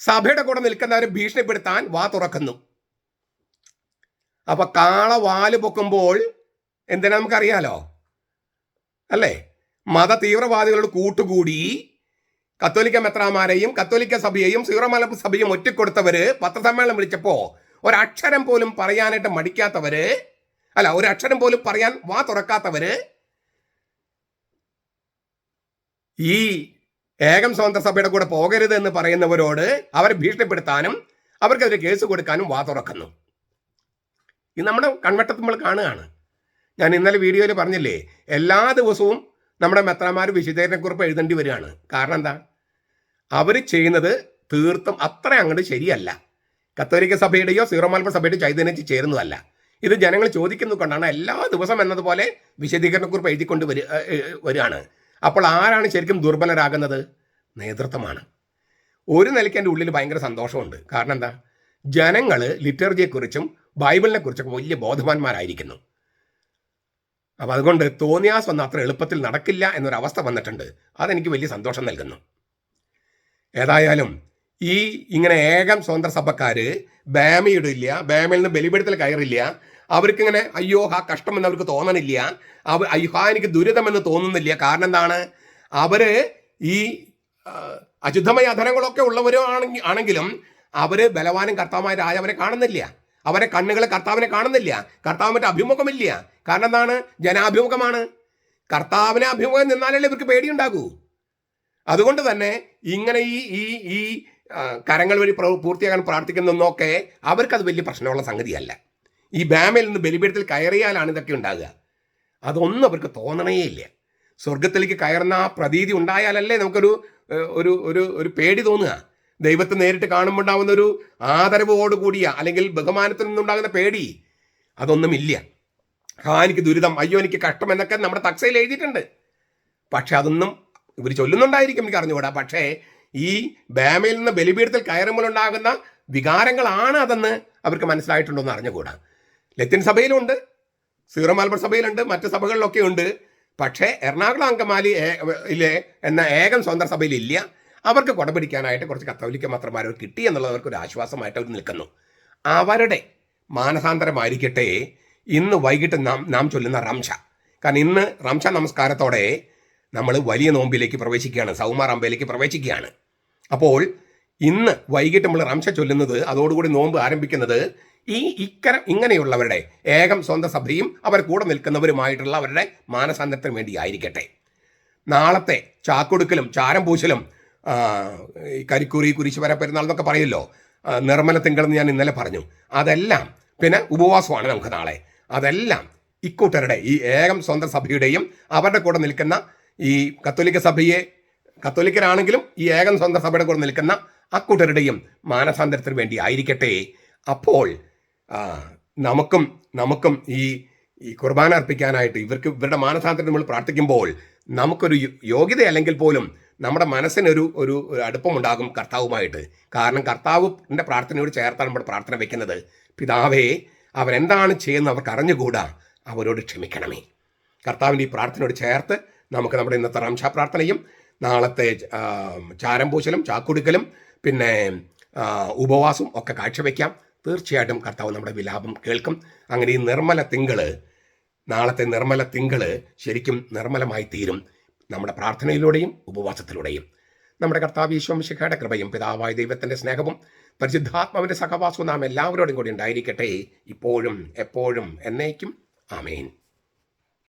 സഭയുടെ കൂടെ നിൽക്കുന്നവരെ ഭീഷണിപ്പെടുത്താൻ വാ തുറക്കുന്നു. അപ്പൊ കാള വാല് പൊക്കുമ്പോൾ എന്തിനാ നമുക്കറിയാലോ അല്ലേ? മത തീവ്രവാദികളോട് കൂട്ടുകൂടി കത്തോലിക്ക മെത്രാന്മാരെയും കത്തോലിക്ക സഭയെയും സീറോ മലബാർ സഭയും ഒറ്റിക്കൊടുത്തവര് പത്രസമ്മേളനം വിളിച്ചപ്പോ ഒരക്ഷരം പോലും പറയാനായിട്ട് മടിക്കാത്തവര്, അല്ല ഒരക്ഷരം പോലും പറയാൻ വാ തുറക്കാത്തവര് ഈ ഏകം സ്വതന്ത്ര സഭയുടെ കൂടെ പോകരുത് എന്ന് പറയുന്നവരോട് അവരെ ഭീഷണിപ്പെടുത്താനും അവർക്കെതിരെ കേസ് കൊടുക്കാനും വാ തുറക്കുന്നു. ഇത് നമ്മുടെ കൺവെട്ടത്ത് നമ്മൾ കാണുകയാണ്. ഞാൻ ഇന്നലെ വീഡിയോയിൽ പറഞ്ഞില്ലേ, എല്ലാ ദിവസവും നമ്മുടെ മെത്രാന്മാർ വിശുദ്ധീകരണക്കുറിപ്പ് എഴുതേണ്ടി വരികയാണ്. കാരണം എന്താ? അവർ ചെയ്യുന്നത് തീർത്തും അത്ര അങ്ങോട്ട് ശരിയല്ല. കത്തോലിക്ക സഭയുടെയോ സീറോ മലബാർ സഭയുടെയോ ചൈതന്യത്തിൽ ചേരുന്നതല്ല. ഇത് ജനങ്ങൾ ചോദിക്കുന്നത് കൊണ്ടാണ് എല്ലാ ദിവസം എന്നതുപോലെ വിശദീകരണക്കുറിപ്പ് എഴുതിക്കൊണ്ട് വരികയാണ്. അപ്പോൾ ആരാണ് ശരിക്കും ദുർബലരാകുന്നത്? നേതൃത്വമാണ്. ഒരു നിലയ്ക്ക് എൻ്റെ ഉള്ളിൽ ഭയങ്കര സന്തോഷമുണ്ട്. കാരണം എന്താ? ജനങ്ങൾ ലിറ്റർജിയെക്കുറിച്ചും ബൈബിളിനെ കുറിച്ചൊക്കെ വലിയ ബോധവാന്മാരായിരിക്കുന്നു. അപ്പം അതുകൊണ്ട് തോന്നിയാസൊന്നും അത്ര എളുപ്പത്തിൽ നടക്കില്ല എന്നൊരവസ്ഥ വന്നിട്ടുണ്ട്. അതെനിക്ക് വലിയ സന്തോഷം നൽകുന്നു. ഏതായാലും ഈ ഇങ്ങനെ ഏകം സ്വതന്ത്ര സഭക്കാര് ബാമയിടില്ല, ബാമയിൽ നിന്ന് ബലിപീഠത്തിൽ കയറില്ല. അവർക്കിങ്ങനെ അയ്യോ ആ കഷ്ടമെന്ന് അവർക്ക് തോന്നണില്ല, അയ്യോ എനിക്ക് ദുരിതമെന്ന് തോന്നുന്നില്ല. കാരണം എന്താണ്? അവര് ഈ അശുദ്ധമായ അധരങ്ങളൊക്കെ ഉള്ളവരും ആണെങ്കിലും അവര് ബലവാനും കർത്താവുമായ അവരെ കാണുന്നില്ല. അവരെ കണ്ണുകളെ കർത്താവിനെ കാണുന്നില്ല. കർത്താവ് മറ്റേ അഭിമുഖമില്ല. കാരണം എന്താണ്? ജനാഭിമുഖമാണ്. കർത്താവിനെ അഭിമുഖം നിന്നാലല്ലേ ഇവർക്ക് പേടിയുണ്ടാകൂ. അതുകൊണ്ട് തന്നെ ഇങ്ങനെ ഈ കരങ്ങൾ വഴി പൂർത്തിയാക്കാൻ പ്രാർത്ഥിക്കുന്നൊക്കെ അവർക്കത് വലിയ പ്രശ്നമുള്ള സംഗതിയല്ല. ഈ ബാമയിൽ നിന്ന് ബലിപീഠത്തിൽ കയറിയാലാണ് ഇതൊക്കെ ഉണ്ടാകുക. അതൊന്നും അവർക്ക് തോന്നണേയില്ല. സ്വർഗത്തിലേക്ക് കയറുന്ന ആ പ്രതീതി ഉണ്ടായാലല്ലേ നമുക്കൊരു ഒരു ഒരു ഒരു പേടി തോന്നുക. ദൈവത്തെ നേരിട്ട് കാണുമ്പോൾ ഉണ്ടാകുന്ന ഒരു ആദരവോടുകൂടിയ അല്ലെങ്കിൽ ബഹുമാനത്തിൽ നിന്നുണ്ടാകുന്ന പേടി അതൊന്നുമില്ല. എനിക്ക് ദുരിതം, അയ്യോ എനിക്ക് കഷ്ടം എന്നൊക്കെ നമ്മുടെ തക്സയിൽ എഴുതിയിട്ടുണ്ട്. പക്ഷെ അതൊന്നും ഇവർ ചൊല്ലുന്നുണ്ടായിരിക്കും, എനിക്ക് അറിഞ്ഞുകൂടാ. പക്ഷേ ഈ ബാമയിൽ നിന്ന് ബലിപീഠത്തിൽ കയറുമ്പോൾ ഉണ്ടാകുന്ന വികാരങ്ങളാണ് അതെന്ന് അവർക്ക് മനസ്സിലായിട്ടുണ്ടോ എന്ന് അറിഞ്ഞുകൂടാ. ലത്തീൻ സഭയിലുണ്ട്, സീറോ മലബാർ സഭയിലുണ്ട്, മറ്റ് സഭകളിലൊക്കെ ഉണ്ട്. പക്ഷേ എറണാകുളം അങ്കമാലി എന്ന ഏകം സ്വതന്ത്ര സഭയിലില്ല. അവർക്ക് കൊടപിടിക്കാനായിട്ട് കുറച്ച് കത്തോലിക്ക മെത്രാന്മാർ കിട്ടി എന്നുള്ളത് അവർക്കൊരു ആശ്വാസമായിട്ട് അവർ നിൽക്കുന്നു. അവരുടെ മാനസാന്തരമായിരിക്കട്ടെ ഇന്ന് വൈകിട്ട് നാം ചൊല്ലുന്ന റംശ. കാരണം ഇന്ന് റംശ നമസ്കാരത്തോടെ നമ്മൾ വലിയ നോമ്പിലേക്ക് പ്രവേശിക്കുകയാണ്, സൗമാർ അമ്പയിലേക്ക് പ്രവേശിക്കുകയാണ്. അപ്പോൾ ഇന്ന് വൈകിട്ട് നമ്മൾ റംശ ചൊല്ലുന്നത്, അതോടുകൂടി നോമ്പ് ആരംഭിക്കുന്നത് ഇങ്ങനെയുള്ളവരുടെ ഏകം സ്വന്തം സഭയും അവർ കൂടെ നിൽക്കുന്നവരുമായിട്ടുള്ള അവരുടെ മാനസാന്തരത്തിന് വേണ്ടി ആയിരിക്കട്ടെ. നാളത്തെ ചാക്കൊടുക്കലും ചാരം പൂശലും കരിക്കുറി കുരിശുവര പെരുന്നാൾ എന്നൊക്കെ പറയുമല്ലോ, നിർമ്മല തിങ്കളെന്ന് ഞാൻ ഇന്നലെ പറഞ്ഞു. അതെല്ലാം പിന്നെ ഉപവാസമാണ് നമുക്ക് നാളെ. അതെല്ലാം ഇക്കൂട്ടരുടെ ഈ ഏകം സ്വന്തം സഭയുടെയും അവരുടെ കൂടെ നിൽക്കുന്ന ഈ കത്തോലിക്കരാണെങ്കിലും ഈ ഏകം സ്വന്തം സഭയുടെ കൂടെ നിൽക്കുന്ന അക്കൂട്ടരുടെയും മാനസാന്തരത്തിന് വേണ്ടി ആയിരിക്കട്ടെ. അപ്പോൾ നമുക്കും ഈ കുർബാന അർപ്പിക്കാനായിട്ട് ഇവരുടെ മാനസാന്തരം നമ്മൾ പ്രാർത്ഥിക്കുമ്പോൾ നമുക്കൊരു യോഗ്യത അല്ലെങ്കിൽ പോലും നമ്മുടെ മനസ്സിനൊരു ഒരു അടുപ്പമുണ്ടാകും കർത്താവുമായിട്ട്. കാരണം കർത്താവിൻ്റെ പ്രാർത്ഥനയോട് ചേർത്താണ് നമ്മുടെ പ്രാർത്ഥന വയ്ക്കുന്നത്. പിതാവേ, അവരെന്താണ് ചെയ്യുന്നത് അവർക്ക് അറിഞ്ഞുകൂടാ, അവരോട് ക്ഷമിക്കണമേ. കർത്താവിൻ്റെ ഈ പ്രാർത്ഥനയോട് ചേർത്ത് നമുക്ക് നമ്മുടെ ഇന്നത്തെ റംശ പ്രാർത്ഥനയും നാളത്തെ ചാരം പൂശലും ചാക്കുടുക്കലും പിന്നെ ഉപവാസവും ഒക്കെ കാഴ്ചവെക്കാം. തീർച്ചയായിട്ടും കർത്താവ് നമ്മുടെ വിലാപം കേൾക്കും. അങ്ങനെ ഈ നാളത്തെ നിർമ്മല തിങ്കൾ ശരിക്കും നിർമ്മലമായി തീരും നമ്മുടെ പ്രാർത്ഥനയിലൂടെയും ഉപവാസത്തിലൂടെയും. നമ്മുടെ കർത്താവ് ഈശോ മിശിഹായുടെ കൃപയും പിതാവായ ദൈവത്തിൻ്റെ സ്നേഹവും പരിശുദ്ധാത്മാവിൻ്റെ സഹവാസവും നാം എല്ലാവരോടും കൂടി ഉണ്ടായിരിക്കട്ടെ, ഇപ്പോഴും എപ്പോഴും എന്നേക്കും. ആമേൻ.